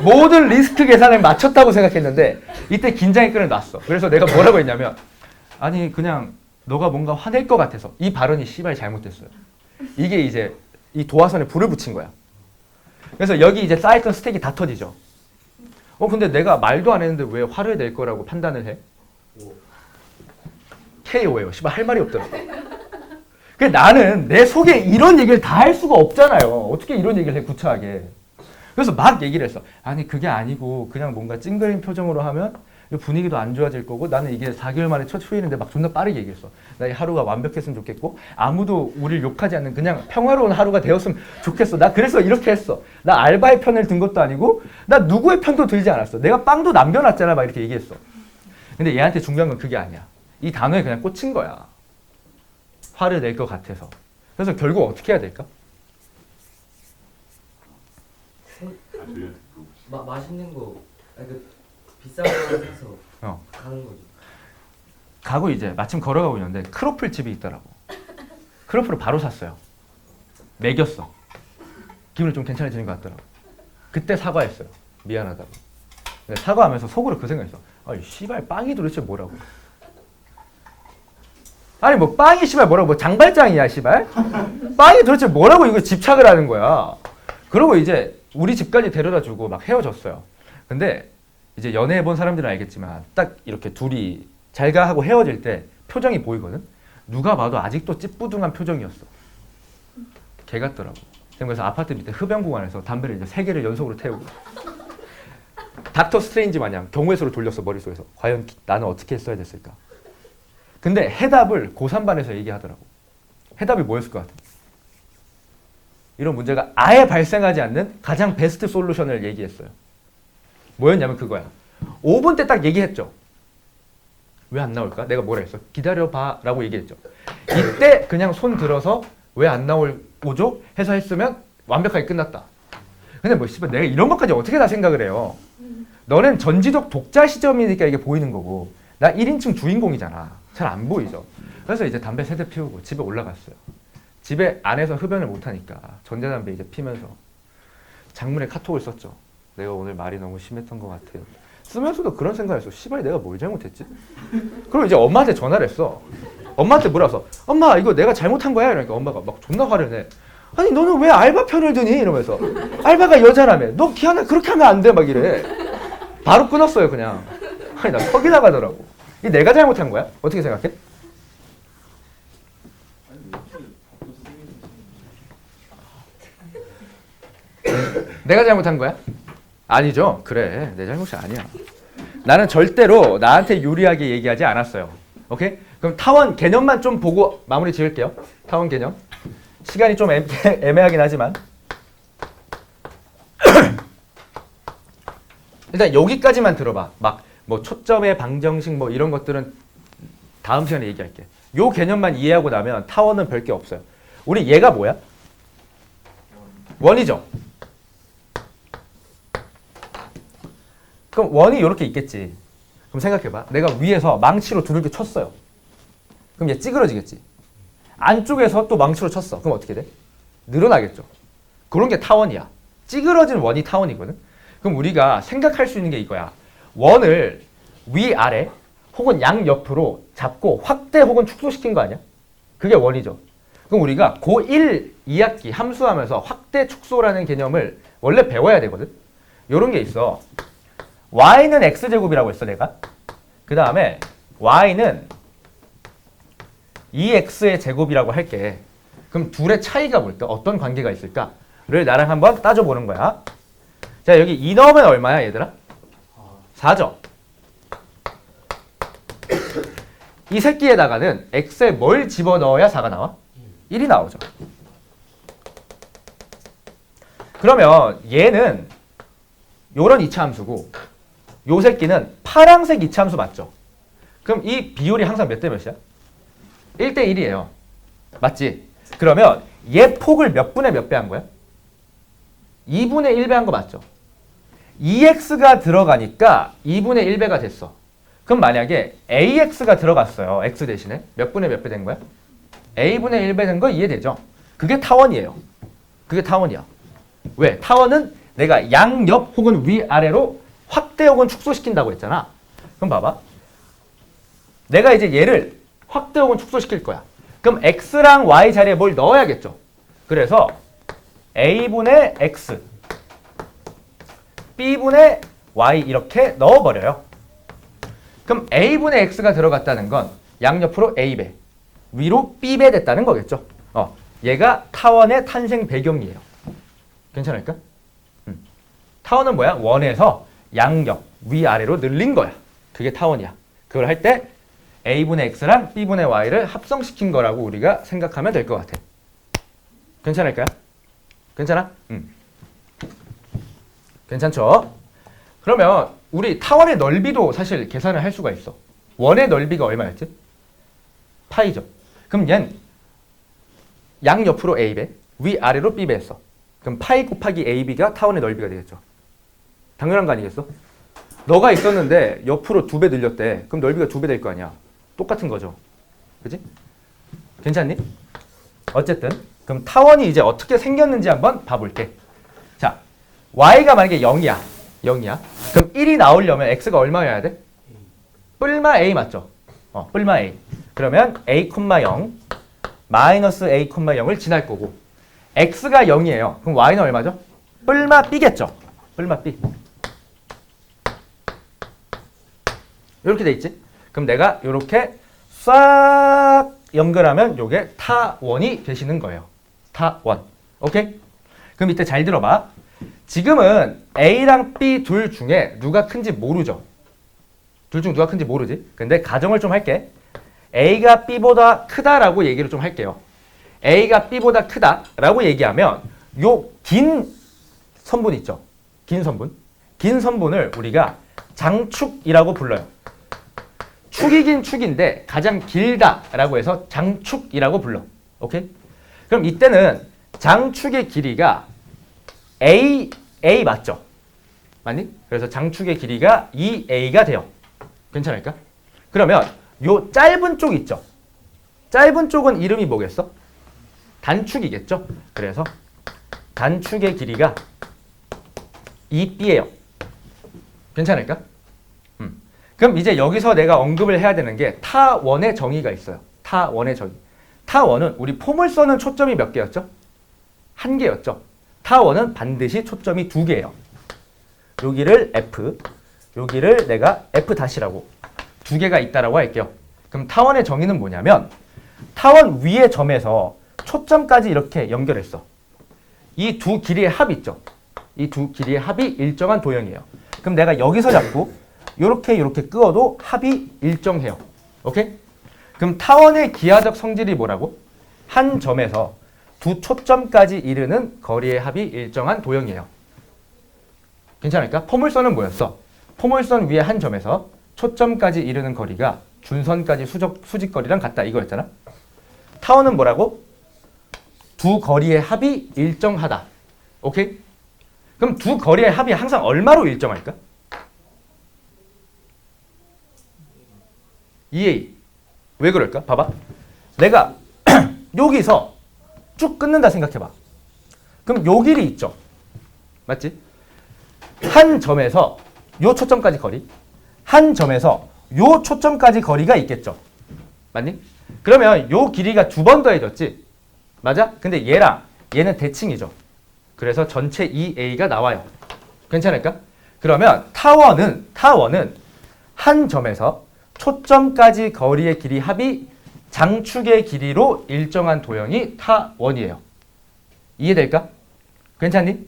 [SPEAKER 1] 모든 리스크 계산을 맞췄다고 생각했는데 이때 긴장의 끈을 놨어. 그래서 내가 뭐라고 했냐면 아니 그냥 너가 뭔가 화낼 것 같아서. 이 발언이 씨발 잘못됐어요. 이게 이제 이 도화선에 불을 붙인 거야. 그래서 여기 이제 쌓였던 스택이 다 터지죠. 근데 내가 말도 안 했는데 왜 화를 낼 거라고 판단을 해? KO예요. 씨발 할 말이 없더라고. 그 나는 내 속에 이런 얘기를 다 할 수가 없잖아요. 어떻게 이런 얘기를 해 구차하게. 그래서 막 얘기를 했어. 아니 그게 아니고 그냥 뭔가 찡그린 표정으로 하면 분위기도 안 좋아질 거고 나는 이게 4개월 만에 첫 휴일인데 막 존나 빠르게 얘기했어. 나 이 하루가 완벽했으면 좋겠고 아무도 우리를 욕하지 않는 그냥 평화로운 하루가 되었으면 좋겠어. 나 그래서 이렇게 했어. 나 알바의 편을 든 것도 아니고 나 누구의 편도 들지 않았어. 내가 빵도 남겨놨잖아 막 이렇게 얘기했어. 근데 얘한테 중요한 건 그게 아니야. 이 단어에 그냥 꽂힌 거야. 화를 낼 것 같아서. 그래서 결국 어떻게 해야 될까?
[SPEAKER 3] 아들한테 물어보시.
[SPEAKER 5] 맛있는 거 비싼 거 사서 가는 거지.
[SPEAKER 1] 가고 이제 마침 걸어가고 있는데 크로플 집이 있더라고. 크로플을 바로 샀어요. 먹였어. 기분이 좀 괜찮아지는 것 같더라고. 그때 사과했어요. 미안하다고. 근데 사과하면서 속으로 그 생각했어. 아이 씨발 빵이 도대체 뭐라고. 아니 뭐 빵이 씨발 뭐라고 뭐 장발장이야 씨발. 빵이 도대체 뭐라고 이거 집착을 하는 거야. 그러고 이제 우리 집까지 데려다주고 막 헤어졌어요. 근데 이제 연애해본 사람들은 알겠지만 딱 이렇게 둘이 잘가 하고 헤어질 때 표정이 보이거든. 누가 봐도 아직도 찌뿌둥한 표정이었어. 개 같더라고. 그래서 아파트 밑에 흡연공원에서 담배를 이제 3개를 연속으로 태우고 닥터 스트레인지 마냥 경우의 수를 돌렸어 머릿속에서. 과연 나는 어떻게 했어야 됐을까. 근데 해답을 고3반에서 얘기하더라고. 해답이 뭐였을 것 같아? 이런 문제가 아예 발생하지 않는 가장 베스트 솔루션을 얘기했어요. 뭐였냐면 그거야. 5분 때 딱 얘기했죠. 왜 안 나올까? 내가 뭐라 했어? 기다려봐 라고 얘기했죠. 이때 그냥 손 들어서 왜 안 나오죠? 해서 했으면 완벽하게 끝났다. 근데 뭐 씨발 내가 이런 것까지 어떻게 다 생각을 해요. 너는 전지적 독자 시점이니까 이게 보이는 거고 나 1인칭 주인공이잖아. 잘 안 보이죠. 그래서 이제 담배 3대 피우고 집에 올라갔어요. 집에 안에서 흡연을 못하니까 전자담배 이제 피면서 장문에 카톡을 썼죠. 내가 오늘 말이 너무 심했던 것 같아요. 쓰면서도 그런 생각을 했어. 씨발 내가 뭘 잘못했지? 그리고 이제 엄마한테 전화를 했어. 엄마한테 물어서 엄마 이거 내가 잘못한 거야? 이러니까 엄마가 막 존나 화를 내. 아니 너는 왜 알바 편을 드니? 이러면서 알바가 여자라며. 너 기한아 그렇게 하면 안 돼 막 이래. 바로 끊었어요 그냥. 아니 나 턱이 나가더라고. 이 내가 잘못한 거야? 어떻게 생각해?
[SPEAKER 2] 아니
[SPEAKER 1] 내가 잘못한 거야? 아니죠. 그래, 내 잘못이 아니야. 나는 절대로 나한테 유리하게 얘기하지 않았어요. 오케이? 그럼 타원 개념만 좀 보고 마무리 지을게요. 타원 개념. 시간이 좀 애매하긴 하지만 일단 여기까지만 들어봐. 막 뭐 초점의 방정식 뭐 이런 것들은 다음 시간에 얘기할게. 요 개념만 이해하고 나면 타원은 별게 없어요. 우리 얘가 뭐야? 원이죠. 그럼 원이 이렇게 있겠지. 그럼 생각해봐. 내가 위에서 망치로 두들겨 쳤어요. 그럼 얘 찌그러지겠지. 안쪽에서 또 망치로 쳤어. 그럼 어떻게 돼? 늘어나겠죠. 그런 게 타원이야. 찌그러진 원이 타원이거든. 그럼 우리가 생각할 수 있는 게 이거야. 원을 위아래 혹은 양옆으로 잡고 확대 혹은 축소시킨 거 아니야? 그게 원이죠. 그럼 우리가 고1 2학기 함수하면서 확대 축소라는 개념을 원래 배워야 되거든. 요런 게 있어. y는 x제곱이라고 했어 내가. 그 다음에 y는 2x의 제곱이라고 할게. 그럼 둘의 차이가 뭘까? 어떤 관계가 있을까?를 나랑 한번 따져보는 거야. 자, 여기 2 넣으면 얼마야 얘들아? 4죠. 이 새끼에다가는 x에 뭘 집어넣어야 4가 나와? 1이 나오죠. 그러면 얘는 요런 이차함수고 요 새끼는 파란색 이차함수 맞죠? 그럼 이 비율이 항상 몇 대 몇이야? 1대 1이에요. 맞지? 그러면 얘 폭을 몇 분의 몇 배 한 거야? 2분의 1배 한 거 맞죠? 2x가 들어가니까 2분의 1배가 됐어. 그럼 만약에 ax가 들어갔어요. x 대신에 몇 분의 몇 배 된 거야? a분의 1배 된 거 이해되죠? 그게 타원이에요. 그게 타원이야. 왜? 타원은 내가 양옆 혹은 위아래로 확대 혹은 축소시킨다고 했잖아. 그럼 봐봐. 내가 이제 얘를 확대 혹은 축소시킬 거야. 그럼 x랑 y 자리에 뭘 넣어야겠죠. 그래서 a분의 x, b분의 y 이렇게 넣어버려요. 그럼 a분의 x가 들어갔다는 건 양옆으로 a배, 위로 b배 됐다는 거겠죠. 얘가 타원의 탄생 배경이에요. 괜찮을까? 타원은 뭐야? 원에서 양옆, 위아래로 늘린 거야. 그게 타원이야. 그걸 할 때 a분의 x랑 b분의 y를 합성시킨 거라고 우리가 생각하면 될 것 같아. 괜찮을까요? 괜찮아? 괜찮죠? 그러면 우리 타원의 넓이도 사실 계산을 할 수가 있어. 원의 넓이가 얼마였지? 파이죠. 그럼 얘는 양옆으로 a배, 위아래로 b배 했어. 그럼 파이 곱하기 ab가 타원의 넓이가 되겠죠. 당연한 거 아니겠어? 너가 있었는데 옆으로 2배 늘렸대. 그럼 넓이가 2배 될 거 아니야. 똑같은 거죠. 그치? 괜찮니? 어쨌든 그럼 타원이 이제 어떻게 생겼는지 한번 봐볼게. 자, y가 만약에 0이야. 0이야. 그럼 1이 나오려면 x가 얼마여야 돼? 뿔마 a 맞죠? 뿔마 a. 그러면 a, 0 마이너스 a, 0을 지날 거고 x가 0이에요. 그럼 y는 얼마죠? 뿔마 b겠죠? 뿔마 b. 이렇게 돼 있지? 그럼 내가 이렇게 싹 연결하면 이게 타원이 되시는 거예요. 타원. 오케이? 그럼 이때 잘 들어봐. 지금은 A랑 B 둘 중에 누가 큰지 모르죠. 둘 중 누가 큰지 모르지. 근데 가정을 좀 할게. A가 B보다 크다라고 얘기를 좀 할게요. A가 B보다 크다라고 얘기하면 요 긴 선분 있죠. 긴 선분. 긴 선분을 우리가 장축이라고 불러요. 축이긴 축인데 가장 길다라고 해서 장축이라고 불러. 오케이? 그럼 이때는 장축의 길이가 A 맞죠? 맞니? 그래서 장축의 길이가 2A가 돼요. 괜찮을까? 그러면 요 짧은 쪽 있죠? 짧은 쪽은 이름이 뭐겠어? 단축이겠죠? 그래서 단축의 길이가 2B예요. 괜찮을까? 그럼 이제 여기서 내가 언급을 해야 되는 게 타원의 정의가 있어요. 타원의 정의. 타원은 우리 포물선은 초점이 몇 개였죠? 1개였죠. 타원은 반드시 초점이 2개예요. 여기를 F, 여기를 내가 F-라고 2개가 있다라고 할게요. 그럼 타원의 정의는 뭐냐면 타원 위의 점에서 초점까지 이렇게 연결했어. 이 두 길이의 합 있죠. 이 두 길이의 합이 일정한 도형이에요. 그럼 내가 여기서 잡고 요렇게 끄어도 합이 일정해요. 오케이? 그럼 타원의 기하적 성질이 뭐라고? 한 점에서 두 초점까지 이르는 거리의 합이 일정한 도형이에요. 괜찮을까? 포물선은 뭐였어? 포물선 위에 한 점에서 초점까지 이르는 거리가 준선까지 수직거리랑 같다 이거였잖아. 타원은 뭐라고? 두 거리의 합이 일정하다. 오케이? 그럼 두 거리의 합이 항상 얼마로 일정할까? 2a. 왜 그럴까? 봐봐. 내가 여기서 쭉 끊는다 생각해봐. 그럼 요 길이 있죠. 맞지? 한 점에서 요 초점까지 거리, 한 점에서 요 초점까지 거리가 있겠죠. 맞니? 그러면 요 길이가 두 번 더해졌지. 맞아? 근데 얘는 대칭이죠. 그래서 전체 2a가 나와요. 괜찮을까? 그러면 타원은 한 점에서 초점까지 거리의 길이 합이 장축의 길이로 일정한 도형이 타원이에요. 이해될까? 괜찮니?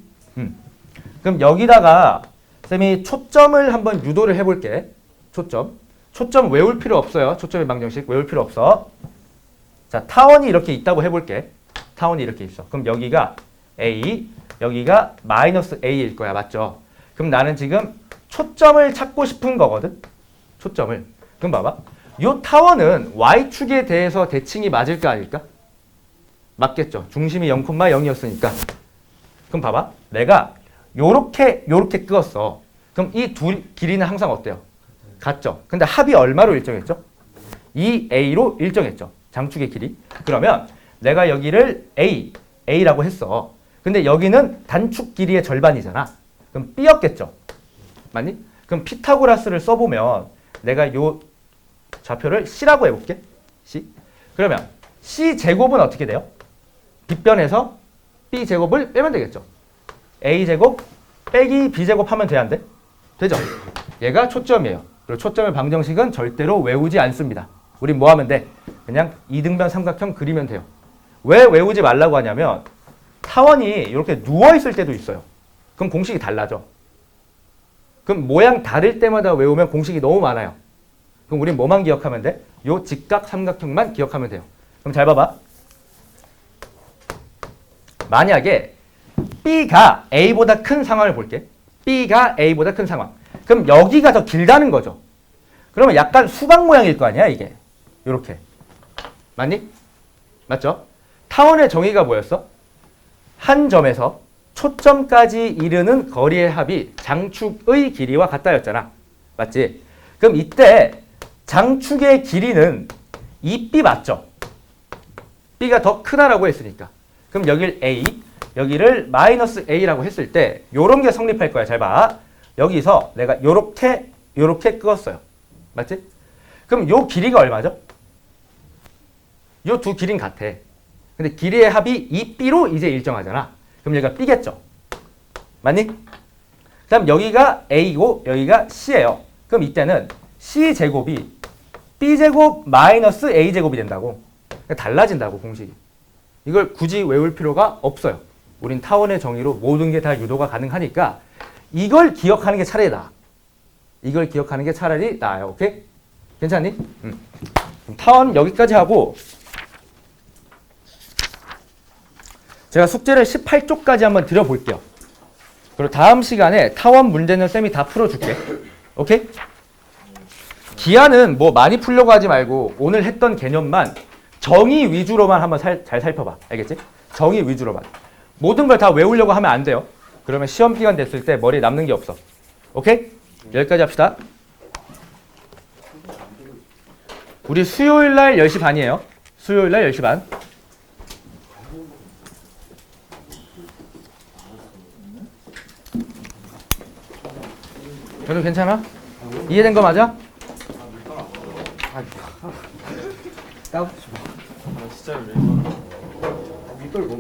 [SPEAKER 1] 그럼 여기다가 쌤이 초점을 한번 유도를 해볼게. 초점 외울 필요 없어요. 초점의 방정식 외울 필요 없어. 자, 타원이 이렇게 있다고 해볼게. 타원이 이렇게 있어. 그럼 여기가 A, 여기가 마이너스 A일 거야. 맞죠? 그럼 나는 지금 초점을 찾고 싶은 거거든. 초점을. 그럼 봐봐. 요 타원은 Y축에 대해서 대칭이 맞을까 아닐까? 맞겠죠. 중심이 0,0이었으니까. 그럼 봐봐. 내가 요렇게 끄었어. 그럼 이 두 길이는 항상 어때요? 같죠. 근데 합이 얼마로 일정했죠? 2a로 일정했죠. 장축의 길이. 그러면 내가 여기를 a라고 했어. 근데 여기는 단축 길이의 절반이잖아. 그럼 b였겠죠. 맞니? 그럼 피타고라스를 써보면 내가 요 좌표를 c라고 해볼게. c. 그러면 c 제곱은 어떻게 돼요? 빗변에서 b 제곱을 빼면 되겠죠. a 제곱 빼기 b 제곱 하면 돼야 안 돼? 되죠? 얘가 초점이에요. 그리고 초점의 방정식은 절대로 외우지 않습니다. 우리 뭐 하면 돼? 그냥 이등변 삼각형 그리면 돼요. 왜 외우지 말라고 하냐면 타원이 이렇게 누워있을 때도 있어요. 그럼 공식이 달라져. 그럼 모양 다를 때마다 외우면 공식이 너무 많아요. 그럼 우린 뭐만 기억하면 돼? 요 직각 삼각형만 기억하면 돼요. 그럼 잘 봐봐. 만약에 B가 A보다 큰 상황을 볼게. B가 A보다 큰 상황. 그럼 여기가 더 길다는 거죠. 그러면 약간 수박 모양일 거 아니야, 이게. 요렇게. 맞니? 맞죠? 타원의 정의가 뭐였어? 한 점에서 초점까지 이르는 거리의 합이 장축의 길이와 같다였잖아. 맞지? 그럼 이때 장축의 길이는 2b 맞죠? b가 더 크다라고 했으니까. 그럼 여길 a, 여기를 마이너스 a라고 했을 때 요런 게 성립할 거야. 잘 봐. 여기서 내가 요렇게 끄었어요. 맞지? 그럼 요 길이가 얼마죠? 요 두 길이는 같아. 근데 길이의 합이 2b로 이제 일정하잖아. 그럼 여기가 b겠죠? 맞니? 그 다음 여기가 a고 여기가 c예요. 그럼 이때는 c제곱이 b제곱 마이너스 a제곱이 된다고. 그러니까 달라진다고 공식이. 이걸 굳이 외울 필요가 없어요. 우린 타원의 정의로 모든 게 다 유도가 가능하니까 이걸 기억하는 게 차라리 나아. 이걸 기억하는 게 차라리 나아요. 오케이? 괜찮니? 타원 여기까지 하고 제가 숙제를 18쪽까지 한번 드려볼게요. 그리고 다음 시간에 타원 문제는 쌤이 다 풀어줄게. 오케이? 기하는 뭐 많이 풀려고 하지 말고 오늘 했던 개념만 정의 위주로만 한번 잘 살펴봐. 알겠지? 정의 위주로만. 모든 걸 다 외우려고 하면 안 돼요. 그러면 시험 기간 됐을 때 머리에 남는 게 없어. 오케이? 여기까지 합시다. 우리 수요일 날 10시 반이에요. 수요일 날 10시 반. 여러분 괜찮아? 이해된 거 맞아?
[SPEAKER 5] 까부지 마.
[SPEAKER 2] 진짜 왜